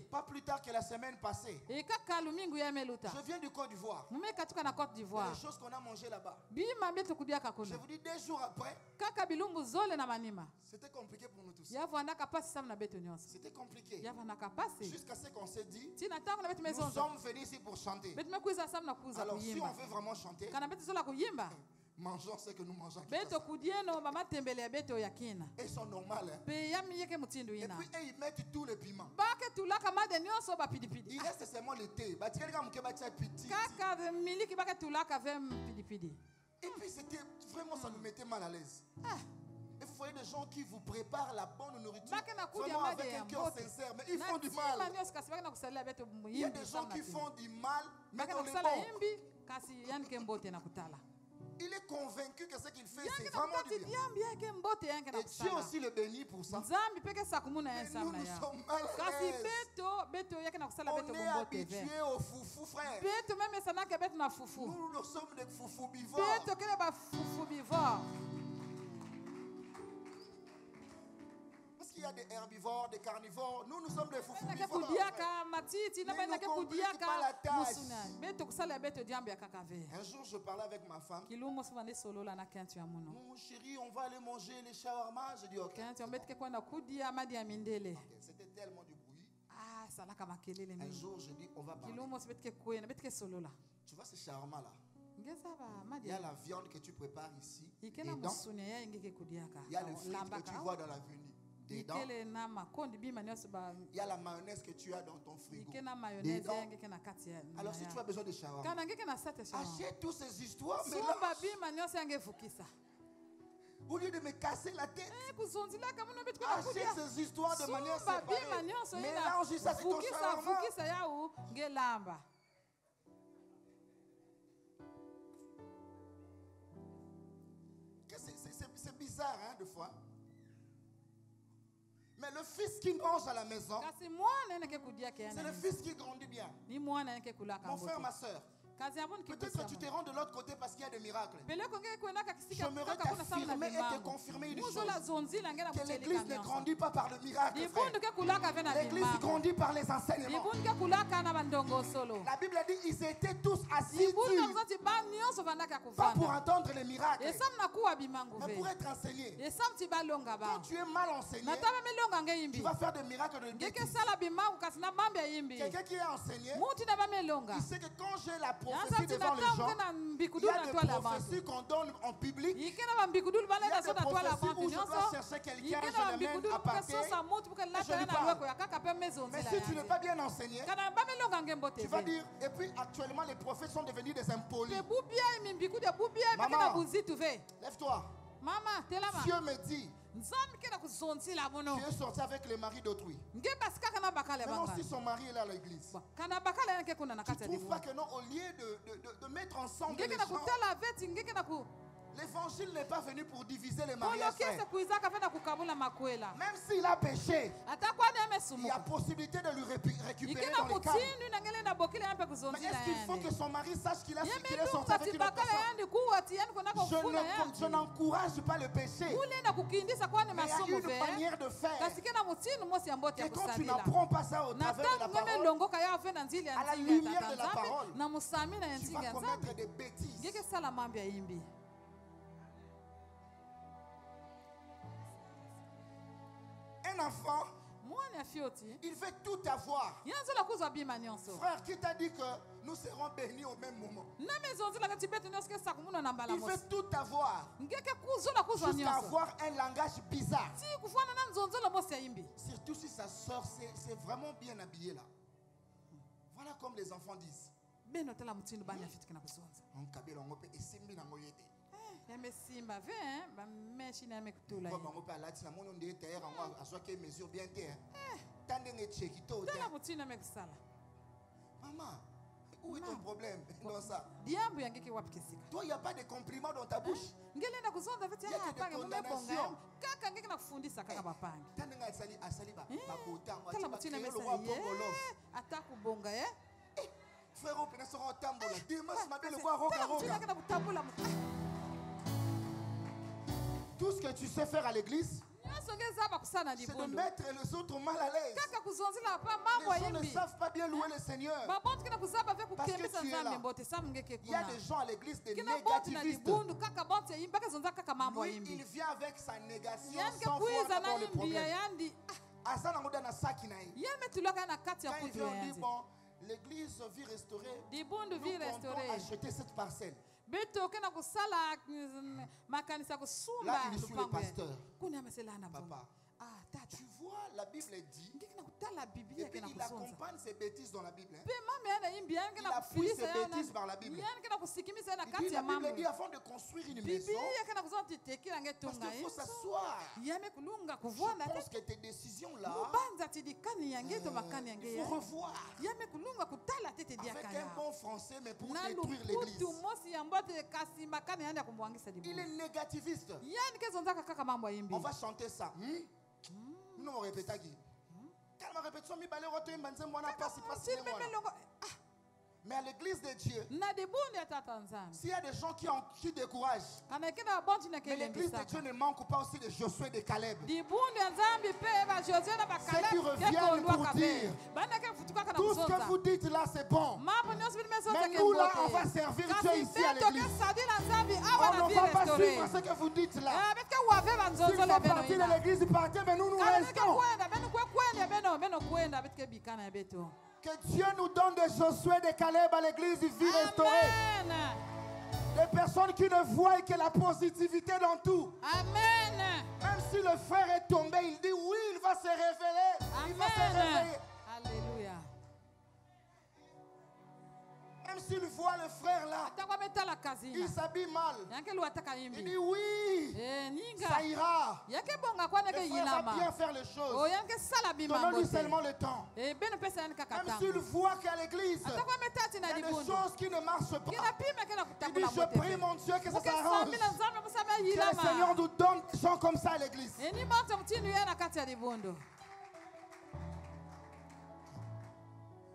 Pas plus tard que la semaine passée, je viens du Côte d'Ivoire. Les choses qu'on a mangées là-bas. Je vous dis 2 jours après, c'était compliqué pour nous tous. C'était compliqué. Jusqu'à ce qu'on s'est dit, nous sommes venus ici pour chanter. Alors si on veut vraiment chanter, mangeons ce que nous mangeons. Et ils sont normaux. Et puis ils mettent tout le piment. Il reste seulement le thé. Et puis c'était vraiment, ça nous mettait mal à l'aise. Et vous voyez des gens qui vous préparent la bonne nourriture vraiment avec un cœur sincère, mais ils font du mal. Il y a des gens qui font du mal, mais dans le bon. Il est convaincu que ce qu'il fait, c'est vraiment du bien. Et Dieu aussi le bénit pour ça. Mais nous, nous sommes mal à l'aise. On est habitués au foufou, frère. Nous sommes des foufou bivores. Parce qu'il y a des herbivores, des carnivores. Nous sommes des foufous vivants. Mais nous compliquons pas la tâche. Un jour, je parlais avec ma femme. Mon chéri, on va aller manger les shawarma. Je dis ok. C'était tellement du bruit. Un jour, je dis on va parler. Tu vois ce shawarma là? Il y a la viande que tu prépares ici. Dedans, il y a le frites que tu vois dans l'avenue. Dedans, il y a la mayonnaise que tu as dans ton frigo. Dedans. Alors si tu as besoin de shawarma, achète toutes ces histoires, mais au lieu de me casser la tête, achète ces histoires de manière séparée. Mélange ça, c'est ton shawarma. C'est bizarre, hein, de fois. Mais le fils qui mange à la maison, c'est le fils qui grandit bien. Mon frère, ma soeur, peut-être que tu te rends de l'autre côté parce qu'il y a des miracles. J'aimerais t'affirmer et te confirmer une chose. Que l'église ne grandit pas par le miracle, frère. L'église grandit par les enseignements. La Bible dit ils étaient tous assis pas pour entendre les miracles, mais pour être enseignés. Quand tu es mal enseigné, tu vas faire des miracles de bêtises. Quelqu'un qui est enseigné, il sait que quand j'ai la prophétie devant les gens, il y a des prophéties qu'on donne en public. Il y a des prophéties où je dois chercher quelqu'un, je l'amène à partir et je lui parle. Mais si tu n'es pas bien enseigné, tu vas dire, et puis actuellement les prophètes sont devenus des impolis. Maman, lève-toi. Dieu me dit, tu es sorti avec le mari d'autrui. Maintenant, si son mari est là à l'église, tu ne trouves pas que non, au lieu de mettre ensemble les gens, l'évangile n'est pas venu pour diviser les mariages. Même s'il a péché, il y a possibilité de lui récupérer dans les calmes. Mais est-ce qu'il faut que son mari sache qu'il est sorti avec une autre personne? Je n'encourage pas le péché. Mais il y a une manière de faire. Et quand tu n'apprends pas ça au travers de la parole, à la lumière de la parole, tu vas commettre des bêtises. Un enfant, il veut tout avoir. Frère, qui t'a dit que nous serons bénis au même moment? Il veut tout avoir jusqu'à avoir un langage bizarre. Surtout si sa soeur c'est vraiment bien habillée là. Voilà comme les enfants disent. Maman, où est ton problème dans ça? Toi, il n'y a pas de compliments dans ta bouche. Il y a que des condamnations. Frère, tout ce que tu sais faire à l'église, c'est de mettre les autres mal à l'aise. Les gens ne savent pas bien louer le Seigneur parce que tu es là. Il y a des gens à l'église, des négativistes. Lui, il vient avec sa négation sans voir dans le problème. Quand il vient, on dit, bon, l'église Vie Restaurée, nous comptons acheter cette parcelle. Là, il suit le pasteur. Papa, tu vois, la Bible dit, et puis il accompagne ses bêtises dans la Bible. Il appuie ses bêtises par la Bible. Et puis la Bible dit, afin de construire une maison, parce qu'il faut s'asseoir. Je pense que tes décisions-là, il faut revoir. Avec un bon français, mais pour détruire l'église. Il est négativiste. On va chanter ça. Nous on répète qui? Quand on répète ça, mais à l'église de Dieu, s'il y a des gens qui découragent, mais l'église de Dieu ne manque pas aussi de Josué et de Caleb. Ceux qui reviennent pour dire tout ce que vous dites là c'est bon. Mais nous là on va servir Dieu ici à l'église. On ne va pas suivre ce que vous dites là. S'il faut partir de l'église, partez, mais nous restons. Que Dieu nous donne des Josué, des Caleb à l'église Vie Restaurée. Des personnes qui ne voient que la positivité dans tout.
Amen.
Même si le frère est tombé, il dit oui, il va se révéler.
Amen.
Il va se réveiller.
Alléluia.
Même Même s'il voit le frère là, il s'habille mal. Il dit oui, ça ira. Le frère va bien faire les choses. Donnons-lui seulement le temps. Même s'il voit qu'à l'église, il y a des choses qui ne marchent pas. Il dit, je prie mon Dieu que ça s'arrange. Que le Seigneur nous donne des gens comme ça à l'église.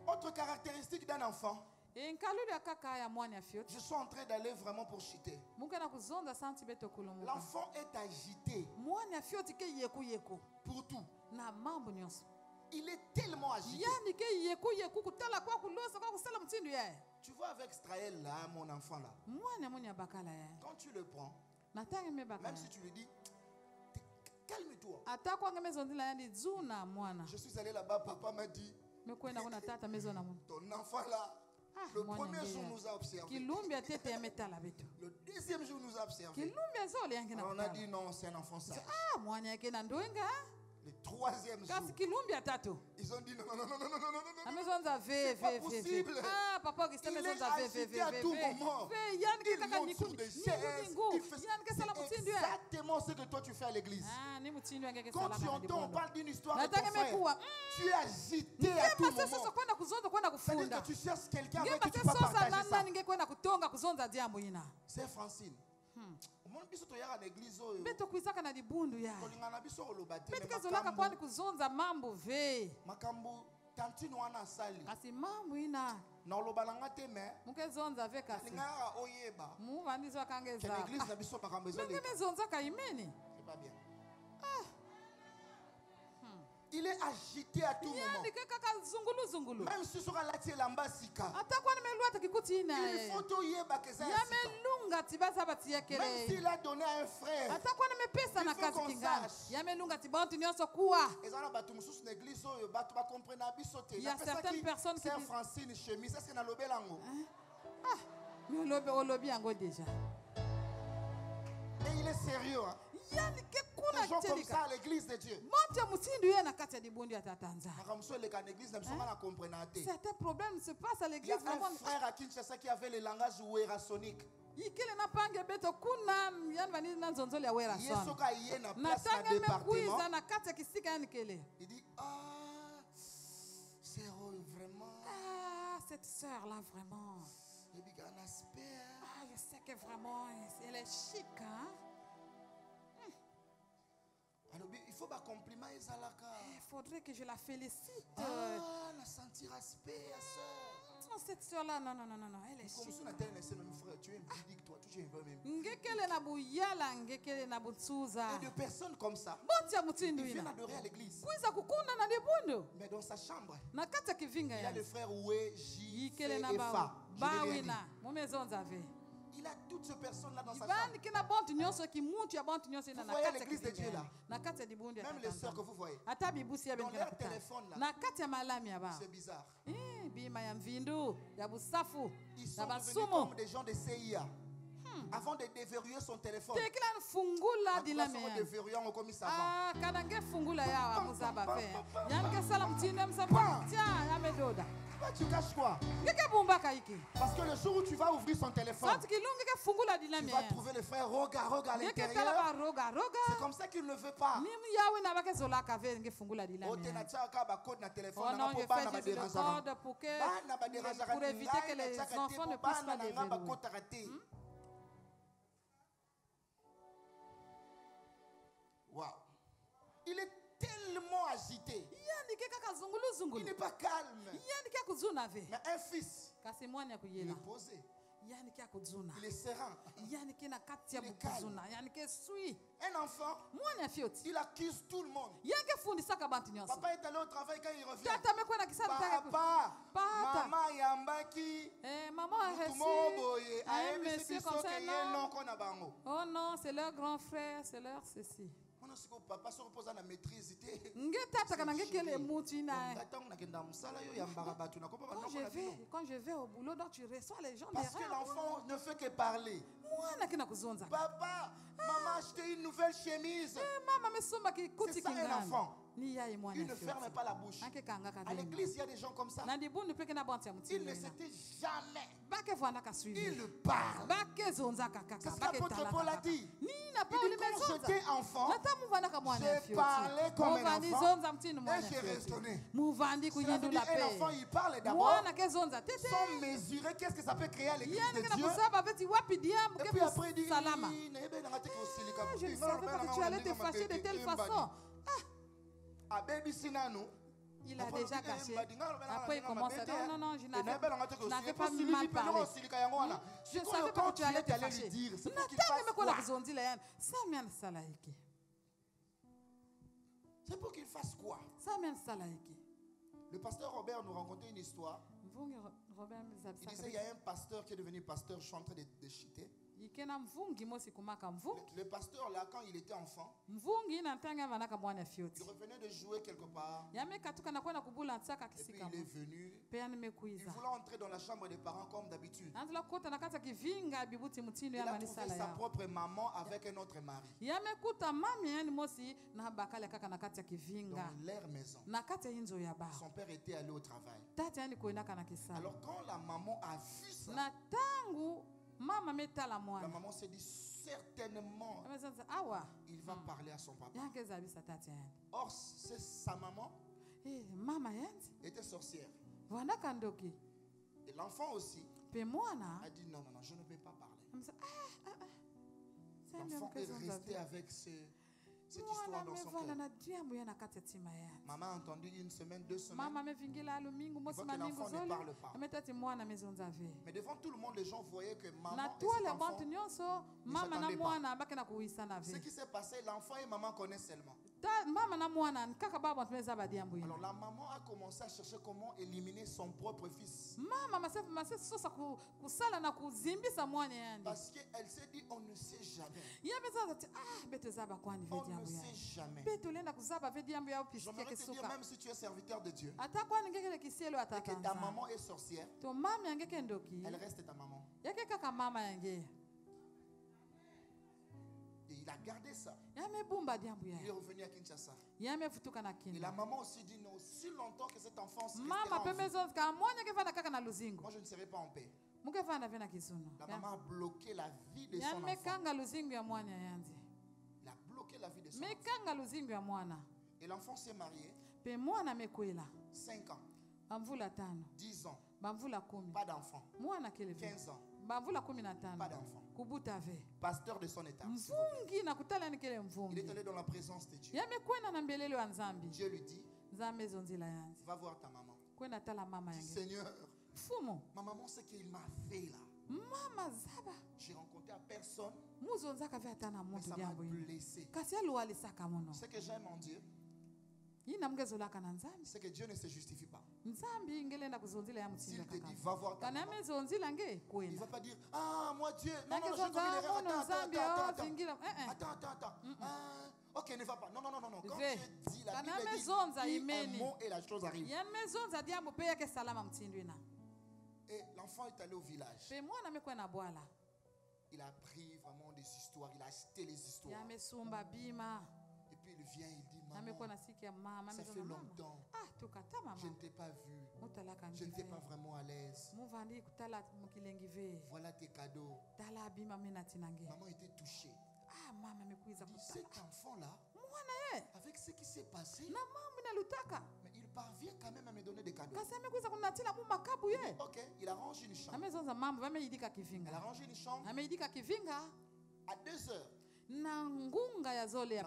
Autre caractéristique d'un enfant. Je suis en train d'aller vraiment pour chuter. L'enfant est agité pour tout. Il est tellement agité. Tu vois avec Israël là, mon enfant là, quand tu le prends, même si tu lui dis calme-toi. Je suis allé là-bas, papa m'a dit ton enfant là, le premier jour nous a observé. Le deuxième jour nous a observé. On a dit non, c'est un enfant sage. Le troisième jour, ils ont dit non, c'est pas possible. Il est agité à tout moment. Il monte sur des chaises. Il fait exactement ce que toi tu fais à l'église. Quand tu entends, on parle d'une histoire de ton frère, tu es agité à tout moment. C'est-à-dire que tu cherches quelqu'un avec qui tu peux partager ça. C'est Francine. tantine wana sali kasi mambo ina na olobalanga te me mukezonza ve kasi ngara oyeba mu vandizo kangeza que l'église na biso makambezo le mezonza kaimeni c'est pas bien. Il est agité à tout moment. Même si sera la lambasika. Il faut tout yeba que ça. Même s'il a donné à un frère. Il faut qu'on sache. Il y a certaines personnes qui disent Francine chemise, ça c'est na lobelango. Déjà. Et il est sérieux. Hein? Des gens comme ça à l'église de Dieu. Certains problèmes se passent à l'église. Il y a un frère à Kinshasa qui avait le langage ouérasonique. Il dit c'est vraiment. Ah, cette sœur là vraiment. Je sais que vraiment elle est chic, hein? Il faut un compliment. Il faudrait que je la félicite. Ah, la sentir aspect, sœur. Non, cette sœur-là, non, elle est chic. Tu es impudique, toi, tu es et de personnes comme ça, ils viennent adorer à l'église. Mais dans sa chambre, il y a le frère Oué, J, F et Fa. Il a toutes ces personnes-là dans sa chambre. Vous voyez l'église de Dieu là. Même les sœurs que vous voyez. Dans leur téléphone là. C'est bizarre. Ils sont devenus comme des gens de CIA. Avant de déverrouiller son téléphone. On déverrouille, on commis ça tu caches quoi? Parce que le jour où tu vas ouvrir son téléphone, tu vas trouver le frère Roga à l'intérieur. C'est comme ça qu'il ne veut pas. Pour éviter que les enfants ne puissent pas déverrouiller. Wow. Il est tellement agité. Il n'est pas calme. Mais un fils, il est posé. Il est serein. Il est calme. Un enfant, il accuse tout le monde. Papa est allé au travail, quand il revient. Papa, maman yambaki. Maman a reçu comme ça. Oh non, c'est leur grand frère, c'est leur ceci. Papa se repose à la maîtrise. Quand je vais au boulot, donc tu reçois les gens. Parce que l'enfant ne fait que parler. Papa, maman a acheté une nouvelle chemise. C'est ça un enfant. Il ne ferme pas la bouche. À l'église, il y a des gens comme ça. Ils ne s'étaient jamais Il parle. C'est ce qu'apôtre Paul a dit. Il dit quand j'étais enfant, j'ai parlé comme un enfant et j'ai raisonné. Cela veut dire un enfant, il parle d'abord sans mesurer qu'est-ce que ça peut créer à l'église de Dieu. Et puis après il dit,
je ne savais pas que tu allais te fâcher de telle façon. Il a déjà caché. Après, il commence à dire non, je n'avais pas mis mal parlé. Je savais pas que tu allais te fâcher.
C'est pour qu'il fasse quoi? Le pasteur Robert nous racontait une histoire. Il disait il y a un pasteur qui est devenu pasteur, je suis en train de chiter. Le pasteur là, quand il était enfant, il revenait de jouer quelque part. Et puis il est venu. Il voulait entrer dans la chambre des parents comme d'habitude. Il a trouvé sa propre maman avec un autre mari. Dans leur maison. Son père était allé au travail. Alors quand la maman a vu ça, la maman s'est dit certainement il va parler à son papa. Or, c'est sa maman était sorcière. Et l'enfant aussi a dit non, je ne peux pas parler. L'enfant est resté avec cette histoire dans son cœur. Maman a entendu une semaine, 2 semaines. Il voit que l'enfant ne parle pas. Mais devant tout le monde, les gens voyaient que maman et cet enfant ne s'attendaient pas. Ce qui s'est passé, l'enfant et maman connaissent seulement. Alors la maman a commencé à chercher comment éliminer son propre fils. Parce qu'elle s'est dit on ne sait jamais. On ne sait jamais. J'aimerais te dire, même si tu es serviteur de Dieu et que ta maman est sorcière, elle reste ta maman. Et il a gardé ça. Il est revenu à Kinshasa. Et la maman aussi dit non, si longtemps que cet enfant se restera en vie, moi je ne serai pas en paix. La maman a bloqué la vie de son enfant. Il a bloqué la vie de son enfant. Et l'enfant s'est marié. 5 ans. 10 ans. Pas d'enfant. 15 ans. Pas d'enfant. Pasteur de son état. Il est allé dans la présence de Dieu. Dieu lui dit, va voir ta maman. Dis, Seigneur, ma maman, ce qu'il m'a fait là, j'ai rencontré à personne, mais ça m'a blessé. Ce que j'aime en Dieu, c'est que Dieu ne se justifie pas. S'il te dit va voir ta maman, il ne va pas dire ah moi Dieu, non, j'ai commis l'erreur, attends. Ok, ne va pas. Non. Quand Dieu dit, la Bible dit un mot et la chose arrive. Et l'enfant est allé au village. Il a appris vraiment des histoires, il a acheté les histoires. Et puis il vient, il dit maman, ça fait longtemps, je ne t'ai pas vu, je ne t'ai pas vraiment à l'aise. Voilà tes cadeaux. Maman était touchée. Cet enfant-là, avec ce qui s'est passé, mais il parvient quand même à me donner des cadeaux. Ok, il arrange une chambre. Elle arrange une chambre. À 2 heures, la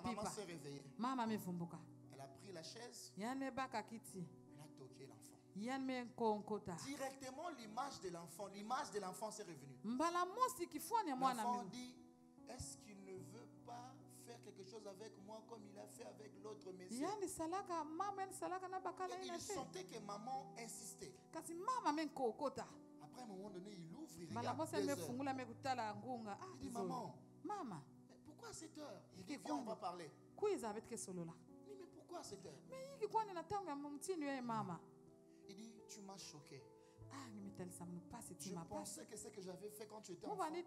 maman s'est réveillée. Elle a pris la chaise. Elle a toqué l'enfant. Directement, l'image de l'enfant s'est revenue. L'enfant dit, est-ce qu'il ne veut pas faire quelque chose avec moi comme il a fait avec l'autre monsieur? Et il sentait que maman insistait. Après un moment donné, il ouvre, il regarde 2 heures. Il dit, maman, mais pourquoi à cette heure? Il dit, viens, on va parler. Mais pourquoi à cette heure? Il dit, tu m'as choqué. Je pensais que ce que j'avais fait quand tu étais enfant, et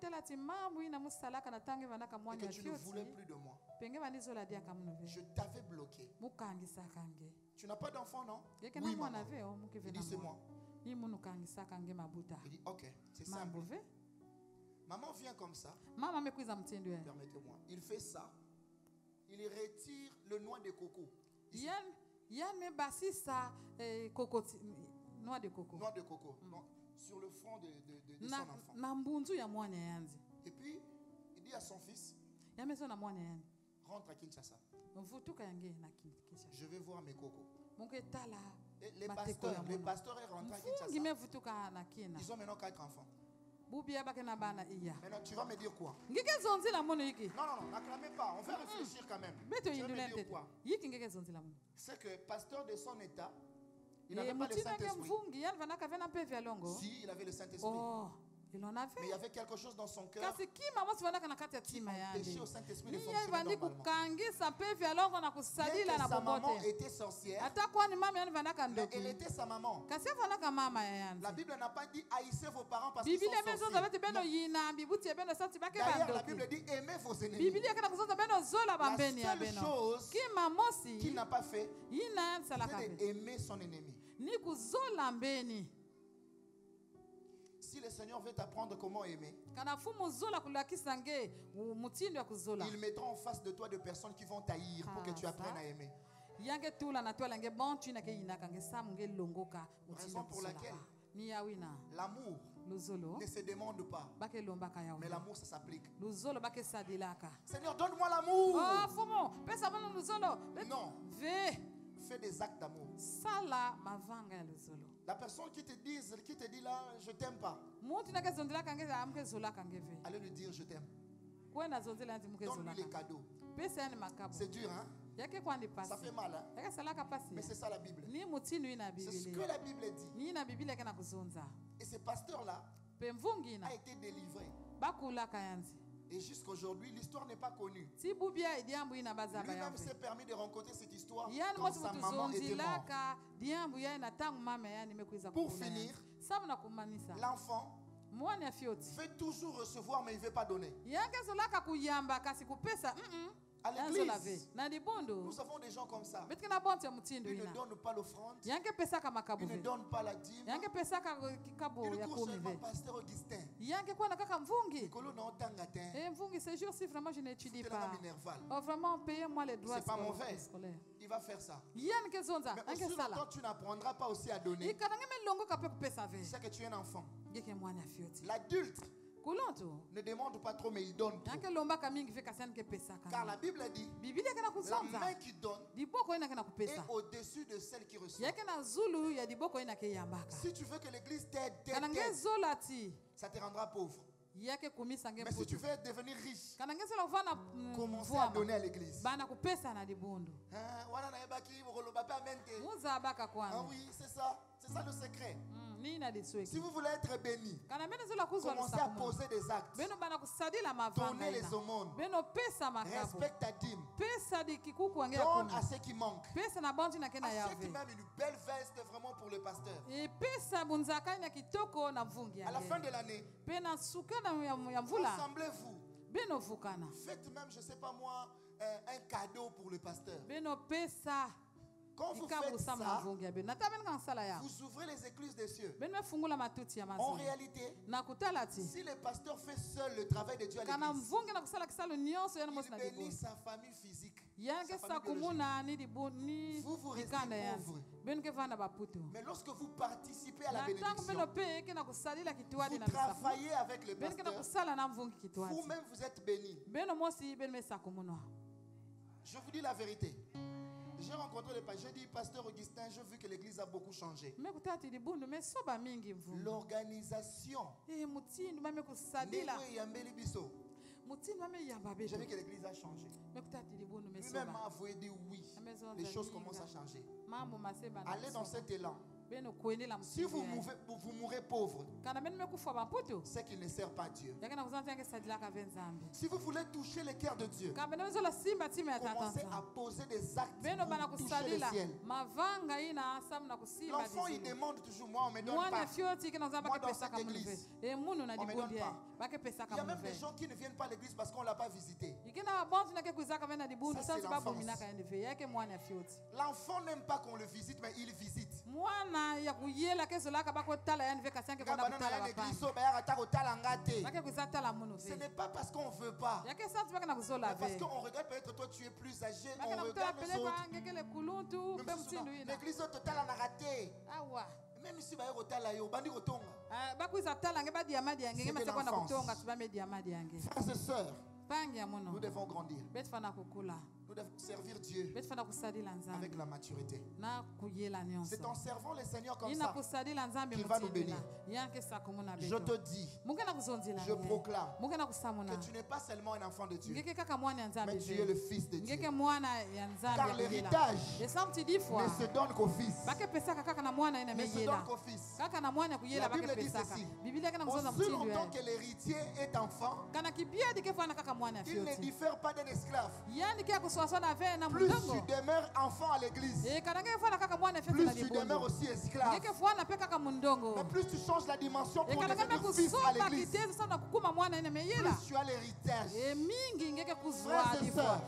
que tu ne voulais plus de moi. Je t'avais bloqué. Tu n'as pas d'enfant, non? Oui, maman. Il dit, c'est moi. Il dit, ok, c'est simple. Maman vient comme ça. Permettez-moi. Il fait ça. Il retire le noix de coco.
Noix de coco.
Noix de coco. Donc, sur le front de son enfant. Et puis, il dit à son fils, rentre à Kinshasa. Je vais voir mes cocos. Et les pasteurs sont rentrés à Kinshasa. Ils ont maintenant 4 enfants. Maintenant, tu vas me dire quoi? Non, n'acclamez pas. On va réfléchir quand même. Tu vas me dire quoi? C'est que pasteur de son état, il n'avait pas le Saint-Esprit. Si, il avait le Saint-Esprit.
Il en avait.
Mais il y avait quelque chose dans son cœur qui empêchait au Saint-Esprit de fonctionner normalement. Bien que sa maman était sorcière, mais elle était sa maman. La Bible n'a pas dit haïssez vos parents parce qu'ils sont sorciers. D'ailleurs, la Bible dit aimez vos ennemis. La seule chose qu'il n'a pas fait, c'est d'aimer son ennemi. Si le Seigneur veut t'apprendre comment aimer, il mettra en face de toi des personnes qui vont t'haïr pour que tu apprennes à aimer. Raison pour laquelle l'amour ne se demande pas, mais l'amour ça s'applique. Seigneur, donne-moi l'amour. Non. Fais des actes d'amour. La personne qui te dit là, je t'aime pas, allez lui dire je t'aime. Donne-lui les cadeaux. C'est dur, hein? Ça fait mal, hein? Mais c'est ça la Bible. C'est ce que la Bible dit. Et ce pasteur-là a été délivré. Et jusqu'à aujourd'hui, l'histoire n'est pas connue. Lui-même s'est permis de rencontrer cette histoire quand sa maman était morte. Pour finir, l'enfant veut toujours recevoir, mais il ne veut pas donner. À l'église, nous avons des gens comme ça. Ils ne donnent pas l'offrande. Ils ne donnent pas la dîme. Ils courent seulement pasteur Augustin.
Ces jours-ci, vraiment, je n'étudie pas.
Vraiment, payez-moi les droits. C'est pas mauvais. Il va faire ça. Mais aussi longtemps tu n'apprendras pas aussi à donner, c'est que tu es un enfant. L'adulte ne demande pas trop, mais il donne trop. Car la Bible dit la main qui donne est au-dessus de celle qui reçoit. Si tu veux que l'église t'aide, ça te rendra pauvre. Mais si tu veux devenir riche, commencez à donner à l'église. Ah oui, c'est ça. C'est ça le secret. Si vous voulez être béni, commencez à poser des actes. Donnez les aumônes. Respecte ta dîme. Donne à ceux qui manquent. Achète même une belle veste vraiment pour le pasteur. À la fin de l'année, rassemblez-vous. Faites même, je ne sais pas moi, un cadeau pour le pasteur. Quand vous faites ça, vous ouvrez les écluses des cieux. En réalité, si le pasteur fait seul le travail de Dieu à l'église, il bénit sa famille physique, sa famille biologique. Vous restez pauvres. Mais lorsque vous participez à la bénédiction, vous travaillez avec le pasteur, vous-même vous êtes bénis. Je vous dis la vérité. J'ai rencontré le pasteur, j'ai dit, pasteur Augustin, j'ai vu que l'église a beaucoup changé. L'organisation. J'ai vu que l'église a changé. Lui-même m'a avoué, dit oui, les choses commencent à changer. Allez dans cet élan. Si vous mourrez pauvre, c'est qu'il ne sert pas Dieu. Si vous voulez toucher le cœur de Dieu, commencez à poser des actes pour toucher le ciel. L'enfant, il demande toujours, moi on me donne pas. Moi dans cette église, on me donne pas. Il y a même des gens qui ne viennent pas à l'église parce qu'on ne l'a pas visité. Ça, c'est l'enfance. L'enfant n'aime pas qu'on le visite, mais il visite. Ce n'est pas parce qu'on ne veut pas, mais parce qu'on regarde peut-être toi tu es plus âgé, on regarde les autres. L'église totale en a raté. Même si tu es au Frères et sœurs, nous devons grandir. Nous devons servir Dieu avec la maturité. C'est en servant le Seigneur comme ça qu'il va nous bénir. Je te dis, je proclame que tu n'es pas seulement un enfant de Dieu, mais tu es le fils de Dieu. Car l'héritage ne se donne qu'au fils. Ne se donne qu'au fils. La Bible dit ceci: aussi longtemps que l'héritier est enfant, il ne diffère pas d'un esclave. Plus tu demeures enfant à l'église, plus tu demeures aussi esclave. Mais plus tu changes la dimension pour devenir fils à l'église, plus tu as l'héritage. Frères et sœurs,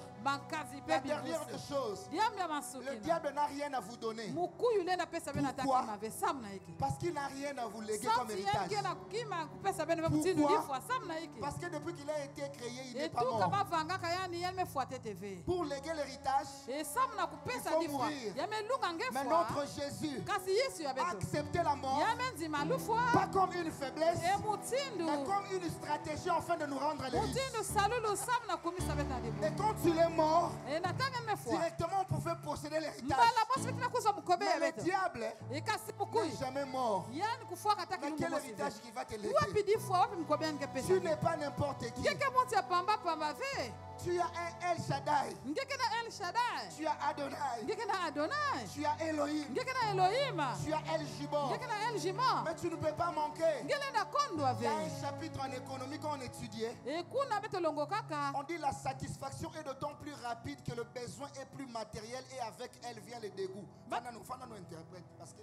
la dernière des choses, le diable n'a rien à vous donner. Pourquoi? Parce qu'il n'a rien à vous léguer comme héritage. Pourquoi? Parce que depuis qu'il a été créé, il n'est pas mort. Pour léguer l'héritage, il faut mourir. Mais notre Jésus a accepté la mort, pas comme une faiblesse, mais comme une stratégie afin de nous rendre l'héritage. Et quand il est mort, directement on pouvait posséder l'héritage. Mais le diable n'est jamais mort. Mais quel héritage qui va te léguer? Tu n'es pas n'importe qui. Tu as un El Shaddai. Tu as Adonai. Tu as Elohim. Tu as El Gibor. Mais tu ne peux pas manquer. Il y a un chapitre en économie qu'on étudiait. On dit la satisfaction est d'autant plus rapide que le besoin est plus matériel et avec elle vient le dégoût. Fana nous interprète parce que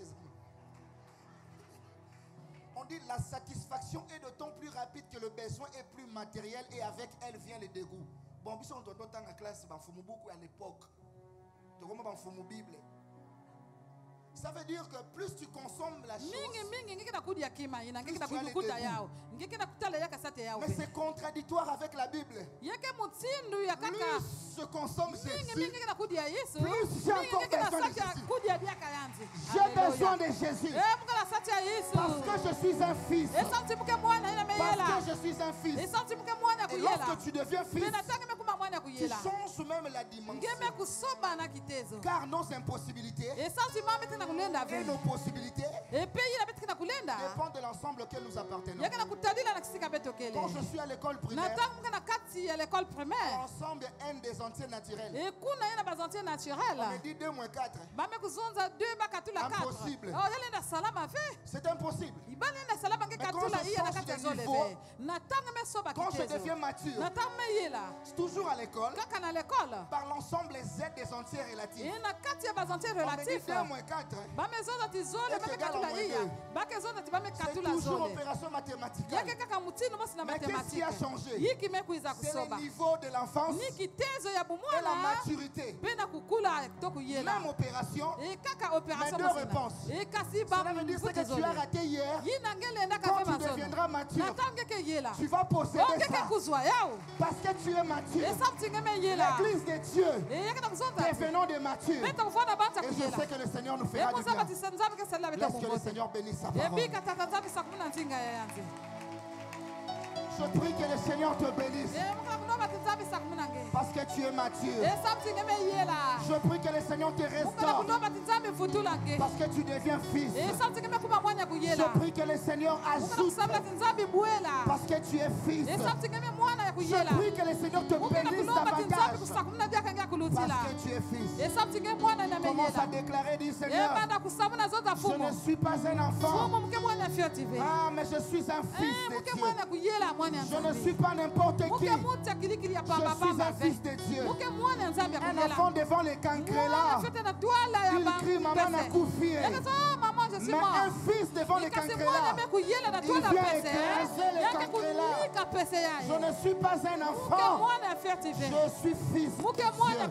on dit la satisfaction est d'autant plus rapide que le besoin est plus matériel et avec elle vient le dégoût. Bon, si on doit dans la classe, il faut beaucoup à l'époque. Tu vois, il faut Bible. Ça veut dire que plus tu consommes la chose, mais c'est contradictoire avec la Bible. Plus je consomme Jésus, plus j'ai encore besoin de Jésus. J'ai besoin de Jésus parce que je suis un fils. Parce que je suis un fils. Et lorsque tu deviens fils, tu changes même la dimension. Car nos impossibilités et nos possibilités dépendent de l'ensemble auquel nous appartenons. Quand je suis à l'école primaire, l'ensemble est un des entiers naturels. On me dit 2 moins 4. Impossible. C'est impossible. Mais quand je change de niveau, quand je deviens mature, c'est toujours à l'école, par l'ensemble des aides des entiers relatifs. On me dit 2 moins 4. C'est toujours opération mathématique. Mais qu'est-ce qui a changé? C'est le niveau de l'enfance et la maturité. Même opération, mais 2 réponses. Cela veut dire que tu as raté hier. Quand tu deviendras mature, tu vas posséder ça. Parce que tu es mature. L'église de Dieu, devenons des matures. Et je sais que le Seigneur nous fera du bien. Laisse que le Seigneur bénisse sa parole. Je prie que le Seigneur te bénisse parce que tu es mature. Je prie que le Seigneur te restaure parce que tu deviens fils. Je prie que le Seigneur ajoute parce que tu es fils. Je prie que le Seigneur te bénisse davantage parce que tu es fils. Commence à déclarer, dis Seigneur, je ne suis pas un enfant. Ah, mais je suis un fils de Dieu. Je ne suis pas n'importe qui. Je suis un fils de Dieu. Un enfant devant les cancrelats. Il crie maman n'a couffé.
je suis
Mais
mort.
un fils devant les cancrelats, il vient écraser les cancrelats. Je ne suis pas un enfant, je suis fils de Dieu.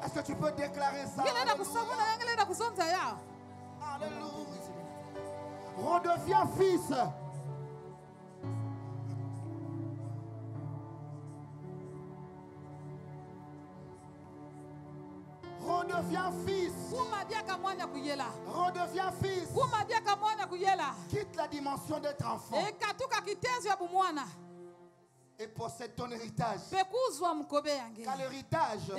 Est-ce que tu peux déclarer ça? Alléluia. Redeviens fils. Redeviens fils. Redeviens fils. Quitte la dimension d'être enfant et possède ton héritage. Car l'héritage,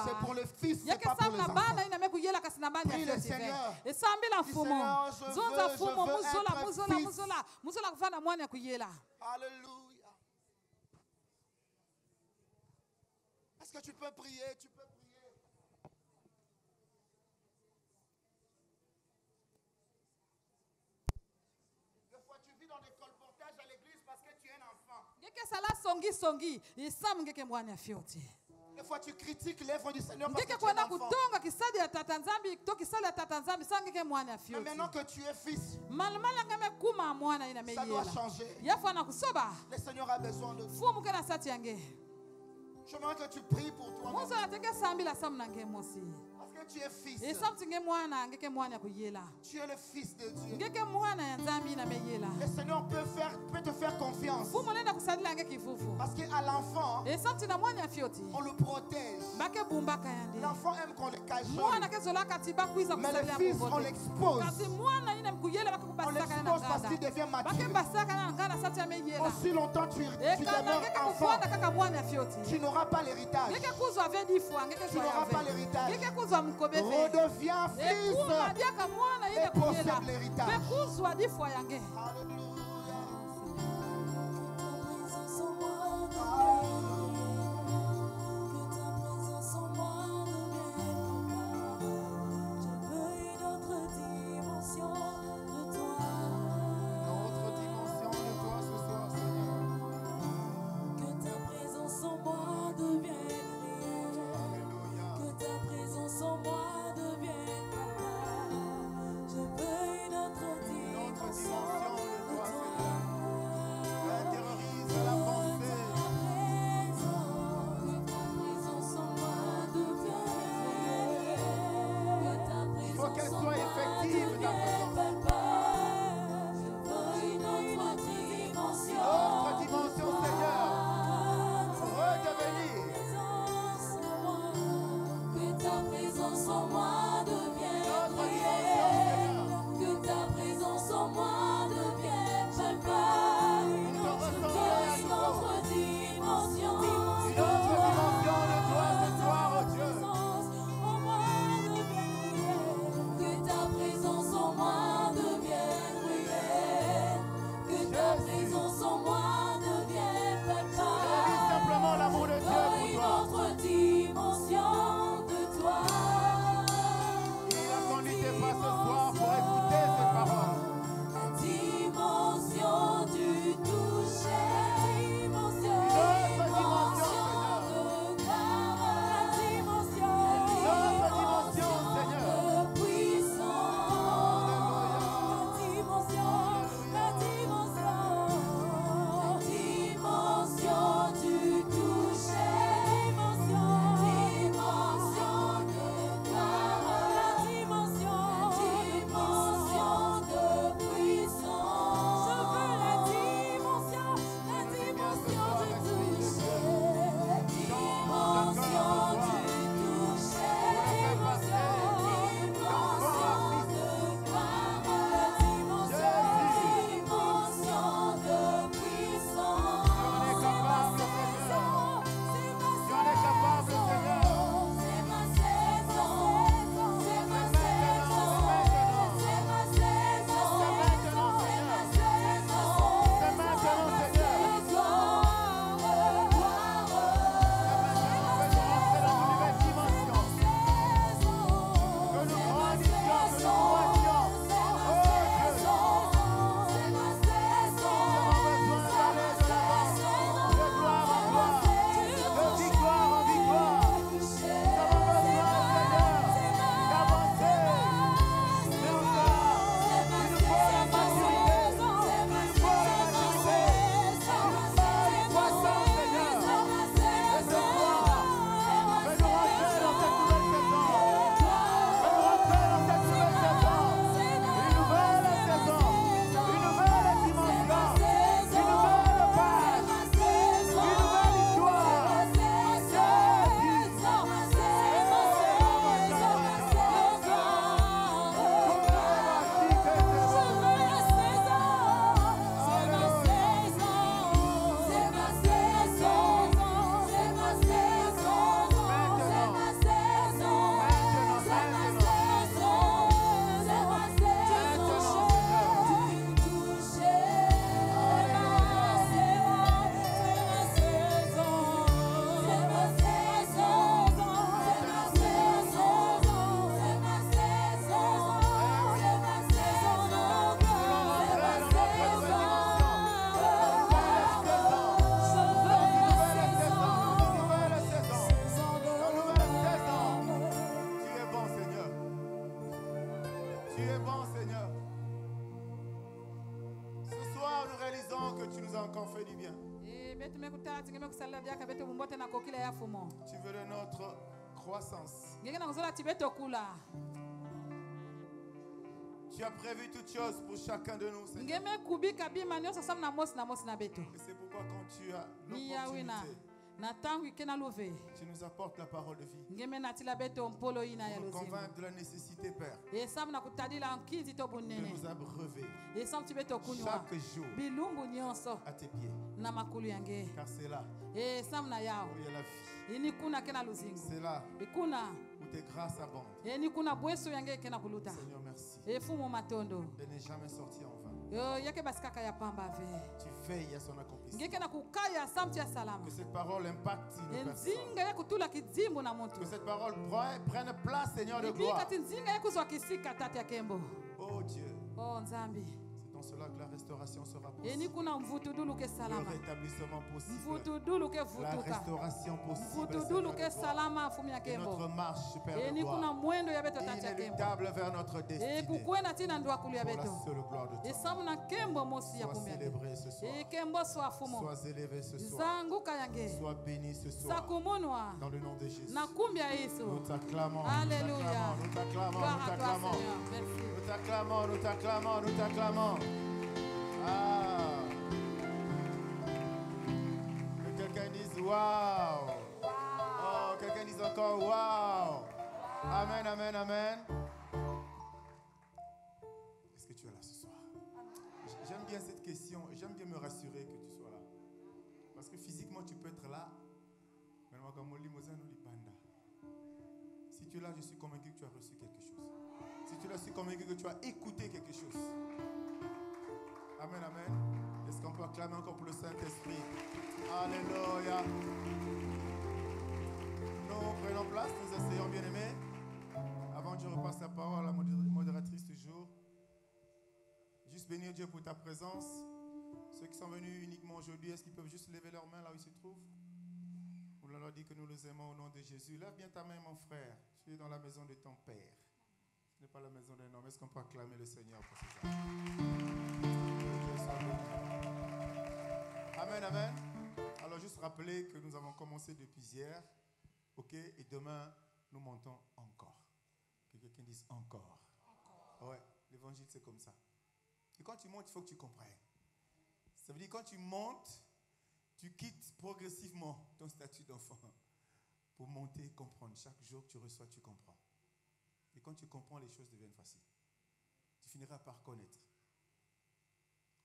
c'est pour le fils, c'est pas pour les enfants. Prie le Seigneur. Dis, Seigneur, je veux être fils. Alléluia. Est-ce que tu peux prier? Tu peux prier. Des fois, tu vis dans des colportages à l'église parce que tu es un enfant. Des fois, tu critiques l'œuvre du Seigneur parce que tu es un enfant. Mais maintenant que tu es fils, ça doit changer. Le Seigneur a besoin de toi. Je veux que tu pries pour toi. Parce que tu es fils. Tu es le fils de Dieu. Le Seigneur peut te faire confiance. Parce qu'à l'enfant, on le protège. L'enfant aime qu'on le cache. Mais le fils, on l'expose. On l'expose parce qu'il devient mature. Aussi longtemps tu demeures enfant, tu n'auras pas l'héritage. Tu n'auras pas l'héritage. Redeviens fils et possède l'héritage. Alléluia.
Que ta présence en moi
fait du bien. Tu veux de notre croissance. Tu as prévu toutes choses pour chacun de nous, Seigneur. Et c'est pourquoi quand tu as l'opportunité, tu nous apportes la parole de vie. Pour nous convaincre de la nécessité, Père, de nous abreuver chaque jour à tes pieds. Car c'est là où il y a la vie. C'est là où tes grâces abondent. Seigneur, merci. Et n'est jamais sorti en vain. Tu veilles à son accomplissement. Que cette parole impacte nos personnes. Que cette parole prenne place, Seigneur de gloire. Oh Dieu. C'est dans cela que la restauration sera possible. Le rétablissement possible. La restauration possible. Et notre marche, Père de gloire, inéluctable vers notre destinée. Pour la seule gloire de toi. Sois célébré ce soir. Sois élevé ce soir. Sois béni ce soir. Dans le nom de Jésus. Nous t'acclamons.
Alléluia.
Nous t'acclamons. Nous t'acclamons. Nous t'acclamons. Nous t'acclamons. Nous t'acclamons. Ah. Que quelqu'un dise waouh. Oh, quelqu'un dise encore waouh. Amen, amen, amen. Est-ce que tu es là ce soir? J'aime bien cette question et j'aime bien me rassurer que tu sois là. Parce que physiquement tu peux être là. Si tu es là, je suis convaincu que tu as reçu quelque chose. Si tu es là, je suis convaincu que tu as écouté quelque chose. Amen, amen. Est-ce qu'on peut acclamer encore pour le Saint-Esprit? Alléluia. Nous prenons place, nous asseyons, bien-aimés. Avant que je repasse la parole à la modératrice du jour, juste bénir Dieu pour ta présence. Ceux qui sont venus uniquement aujourd'hui, est-ce qu'ils peuvent juste lever leurs mains là où ils se trouvent? On leur dit que nous les aimons au nom de Jésus. Lève bien ta main, mon frère. Tu es dans la maison de ton Père. Ce n'est pas la maison d'un homme. Est-ce qu'on peut acclamer le Seigneur pour ces âmes? Amen, amen. Alors, juste rappeler que nous avons commencé depuis hier. Ok? Et demain, nous montons encore. Que quelqu'un dise encore. Ouais, l'évangile, c'est comme ça. Et quand tu montes, il faut que tu comprennes. Ça veut dire quand tu montes, tu quittes progressivement ton statut d'enfant pour monter et comprendre. Chaque jour que tu reçois, tu comprends. Et quand tu comprends, les choses deviennent faciles. Tu finiras par connaître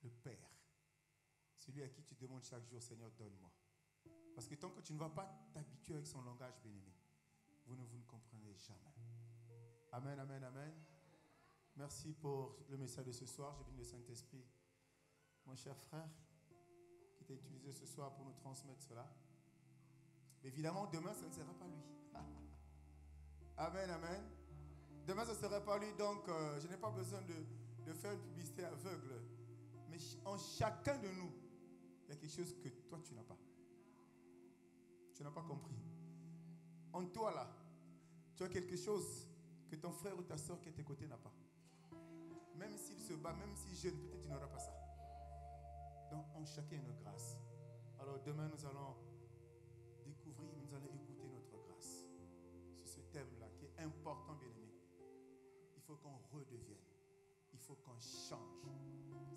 le Père, celui à qui tu demandes chaque jour, Seigneur, donne-moi. Parce que tant que tu ne vas pas t'habituer avec son langage bien-aimé, vous ne comprenez jamais. Amen, amen, amen. Merci pour le message de ce soir. Je bénis le Saint-Esprit, mon cher frère, qui t'a utilisé ce soir pour nous transmettre cela. Mais évidemment, demain, ça ne sera pas lui. Amen, amen. Demain, ce ne sera pas lui, donc je n'ai pas besoin de faire une publicité aveugle. Mais en chacun de nous, il y a quelque chose que toi, tu n'as pas. Tu n'as pas compris. En toi, là, tu as quelque chose que ton frère ou ta soeur qui est à tes côtés n'a pas. Même s'il se bat, même s'il jeûne, peut-être tu n'auras pas ça. Donc, en chacun une grâce. Alors, demain, nous allons découvrir, nous allons écouter notre grâce. C'est ce thème-là qui est important, bien-aimé. Il faut qu'on redevienne. Il faut qu'on change.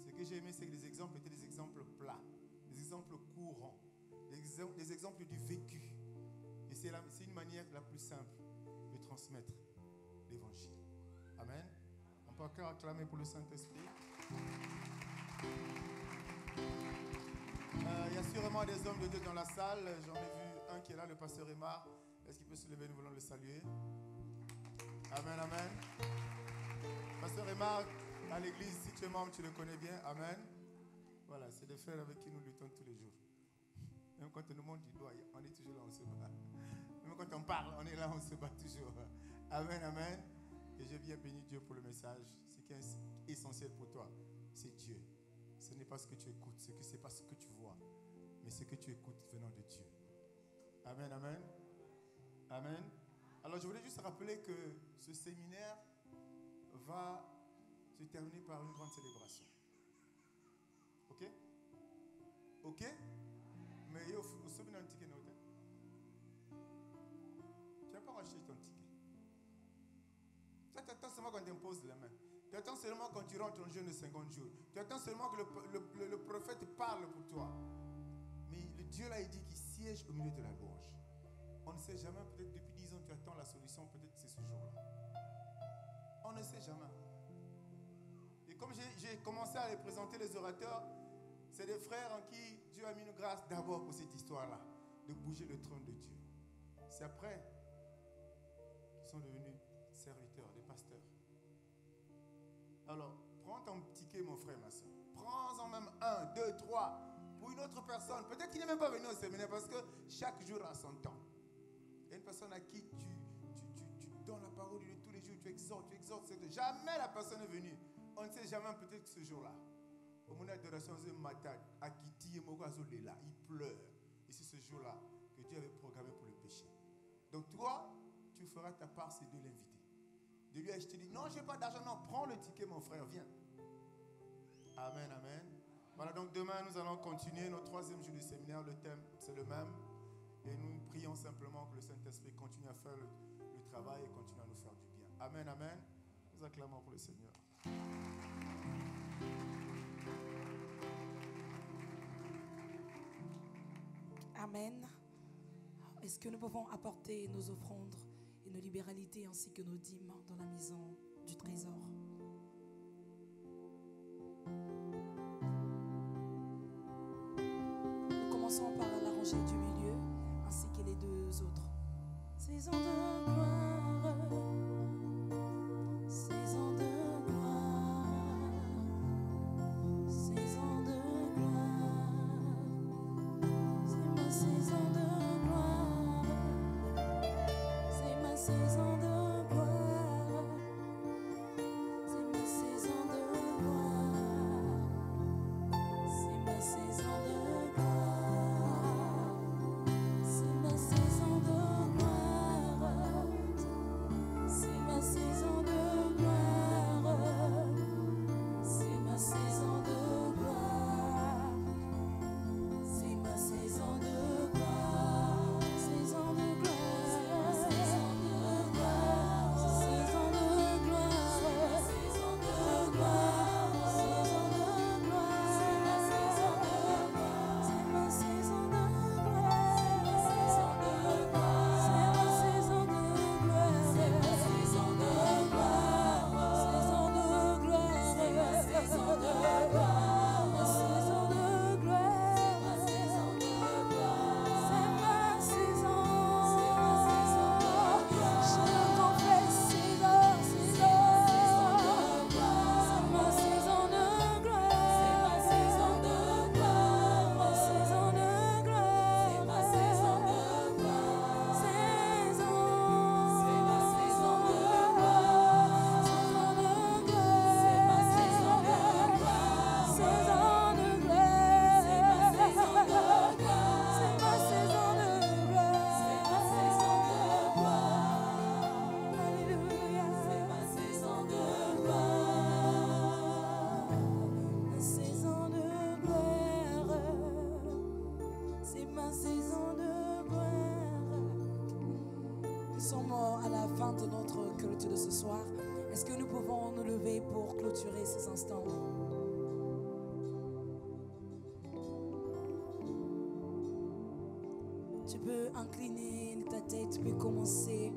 Ce que j'ai aimé, c'est que les exemples étaient des exemples plats, des exemples courants, des exemples du vécu. Et c'est une manière la plus simple de transmettre l'évangile. Amen. On peut encore acclamer pour le Saint-Esprit. Il y a sûrement des hommes de Dieu dans la salle. J'en ai vu un qui est là, le pasteur Aymar. Est-ce qu'il peut se lever? Nous voulons le saluer. Amen, amen. Pasteur Aymar, à l'église, si tu es membre, tu le connais bien. Amen. Voilà, c'est des frères avec qui nous luttons tous les jours. Même quand on nous montre du doigt, on est toujours là, on se bat. Même quand on parle, on est là, on se bat toujours. Amen, amen. Et j'ai bien béni Dieu pour le message. Ce qui est essentiel pour toi, c'est Dieu. Ce n'est pas ce que tu écoutes, ce n'est pas ce que tu vois, mais ce que tu écoutes venant de Dieu. Amen, amen. Amen. Alors je voulais juste rappeler que ce séminaire va se terminer par une grande célébration. Ok? Ok? Mais il faut se un ticket. Tu n'as pas racheté ton ticket. Ça, tu attends seulement quand tu imposes les mains. Tu attends seulement quand tu rentres en jeûne de 50 jours. Tu attends seulement que le prophète parle pour toi. Mais le Dieu là, il dit qu'il siège au milieu de la louange. On ne sait jamais, peut-être depuis 10 ans, tu attends la solution, peut-être c'est ce jour-là. On ne sait jamais. Et comme j'ai commencé à les présenter, les orateurs, c'est des frères en qui Dieu a mis une grâce d'abord pour cette histoire-là, de bouger le trône de Dieu. C'est après qu'ils sont devenus serviteurs, des pasteurs. Alors, prends ton ticket, mon frère, ma soeur. Prends-en même 1, 2, 3 pour une autre personne. Peut-être qu'il n'est même pas venu au séminaire parce que chaque jour a son temps. Il y a une personne à qui tu donnes la parole de Dieu tous les jours, tu exhortes. Jamais la personne est venue. On ne sait jamais, peut-être que ce jour-là, au moment d'adoration, il pleure. Et c'est ce jour-là que Dieu avait programmé pour le péché. Donc toi, tu feras ta part, c'est de l'inviter. De lui acheter, dit, non, je n'ai pas d'argent, non, prends le ticket, mon frère, viens. Amen, amen. Voilà, donc demain, nous allons continuer notre 3e jour du séminaire. Le thème, c'est le même. Et nous prions simplement que le Saint-Esprit continue à faire le travail et continue à nous faire du bien. Amen, amen. Nous acclamons pour le Seigneur.
Amen. Est-ce que nous pouvons apporter nos offrandes et nos libéralités ainsi que nos dîmes dans la maison du trésor? Nous commençons par la rangée du milieu ainsi que les 2 autres. Saison de gloire, saison de gloire, saison de gloire, c'est ma saison de gloire, c'est ma saison de gloire, c'est ma saison de gloire, c'est ma saison de gloire, c'est ma saison de gloire, c'est ma saison de gloire, c'est ma saison de gloire, c'est ma saison de gloire, saison de gloire, saison de gloire, saison de gloire, saison de gloire, saison de gloire, c'est ma saison de gloire, c'est ma saison de gloire, c'est ma saison de gloire, c'est ma saison de gloire, saison de gloire, c'est ma saison de gloire, saison de gloire, c'est ma saison de gloire, c'est ma saison, c'est ma saison de gloire, je confesse saison, saison de gloire, c'est ma saison de gloire, c'est ma saison de gloire, ma saison de gloire, c'est ma saison de gloire, saison, c'est ma saison de gloire, saison de gloire, c'est ma saison de gloire, saison de gloire, c'est ma saison de gloire, c'est ma saison de gloire, c'est ma saison de gloire, alléluia, c'est ma saison de gloire, ma saison de gloire, c'est ma saison de gloire. Nous sommes à la fin de notre culte de ce soir. Est-ce que nous pouvons nous lever pour clôturer ces instants? Tu peux incliner ta tête, tu peux commencer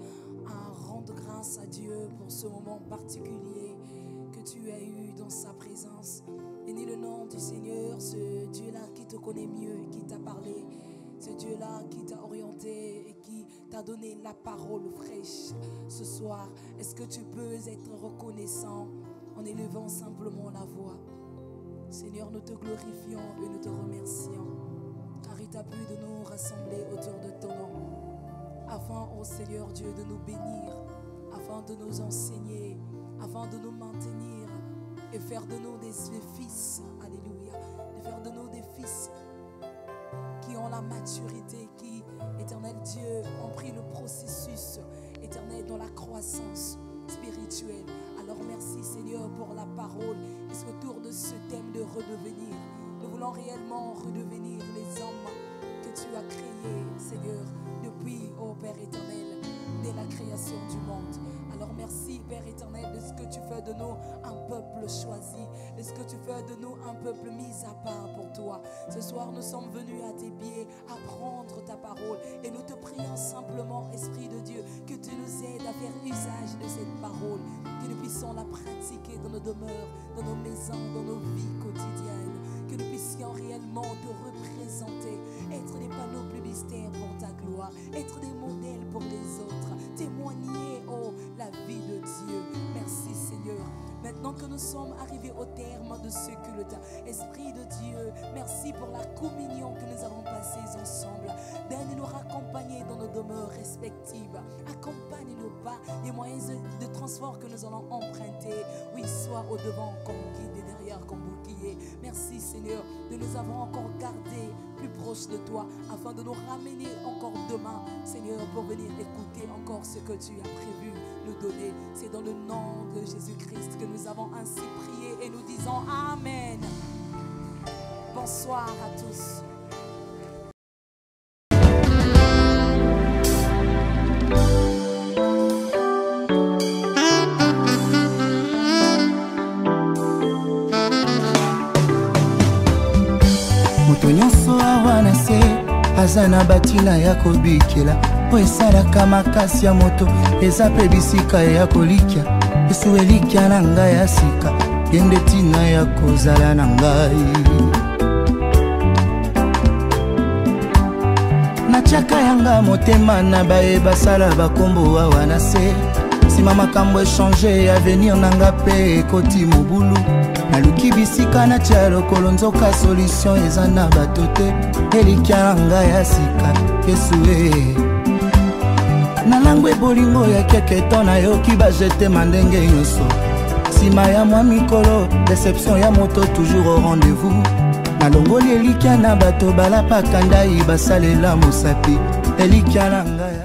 à rendre grâce à Dieu pour ce moment particulier que tu as eu dans sa présence. Bénis le nom du Seigneur, ce Dieu-là qui te connaît mieux et qui t'a parlé, ce Dieu-là qui t'a orienté et qui t'a donné la parole fraîche ce soir. Est-ce que tu peux être reconnaissant en élevant simplement la voix? Seigneur, nous te glorifions et nous te remercions, car il t'a plu de nous rassembler autour de ton nom, afin, ô Seigneur Dieu, de nous bénir, afin de nous enseigner, afin de nous maintenir et faire de nous des fils, alléluia, de faire de nous des fils qui ont la maturité, qui, éternel Dieu, ont pris le processus éternel dans la croissance spirituelle. Alors merci Seigneur pour la parole et autour de ce thème de redevenir. Nous voulons voulons réellement redevenir les hommes que tu as créés, Seigneur, depuis, ô Père éternel, dès la création du monde. Alors merci, Père éternel, de ce que tu fais de nous un peuple choisi, de ce que tu fais de nous un peuple mis à part pour toi. Ce soir, nous sommes venus à tes pieds apprendre ta parole et nous te prions simplement, Esprit de Dieu, que tu nous aides à faire usage de cette parole, que nous puissions la pratiquer dans nos demeures, dans nos maisons, dans nos vies quotidiennes, que nous puissions réellement te représenter, être des panneaux publicitaires pour ta gloire, être des modèles pour les autres, témoigner, oh, la vie de Dieu. Merci Seigneur. Maintenant que nous sommes arrivés au terme de ce culte, Esprit de Dieu, merci pour la communion que nous avons passée ensemble. Donne de nous raccompagner dans nos demeures respectives. Accompagne-nous pas les moyens de transport que nous allons emprunter. Oui, soit au devant comme guide et derrière comme bouclier. Merci Seigneur de nous avoir encore gardés plus proches de toi afin de nous ramener encore demain, Seigneur, pour venir écouter encore ce que tu as prévu nous donner. C'est dans le nom de Jésus-Christ que nous avons ainsi prié et nous disons Amen. Bonsoir à tous.
Moto nyonso awa na se aza na batina ya kobikela po esalaka makasi ya moto eza mpe bisika ya kolikya esu elikya na ngai ya sika yende tina ya kozala na ngai natiaka yanga motema na baye basala bakombo awa na se nsima makambo echange avenir nanga mpe ekoti mobulu naluki bisika natia lokolo nzoka solution eza na bato te elikya na ngai ya sika yesu na lango ebolingo ya keketo nayoki bajetema ndenge nyonso nsima ya mwa mikolo deception ya moto toujours au rendez-vous nalongoli elikya na bato balapaka ndai basalela mosapi elikya na ngai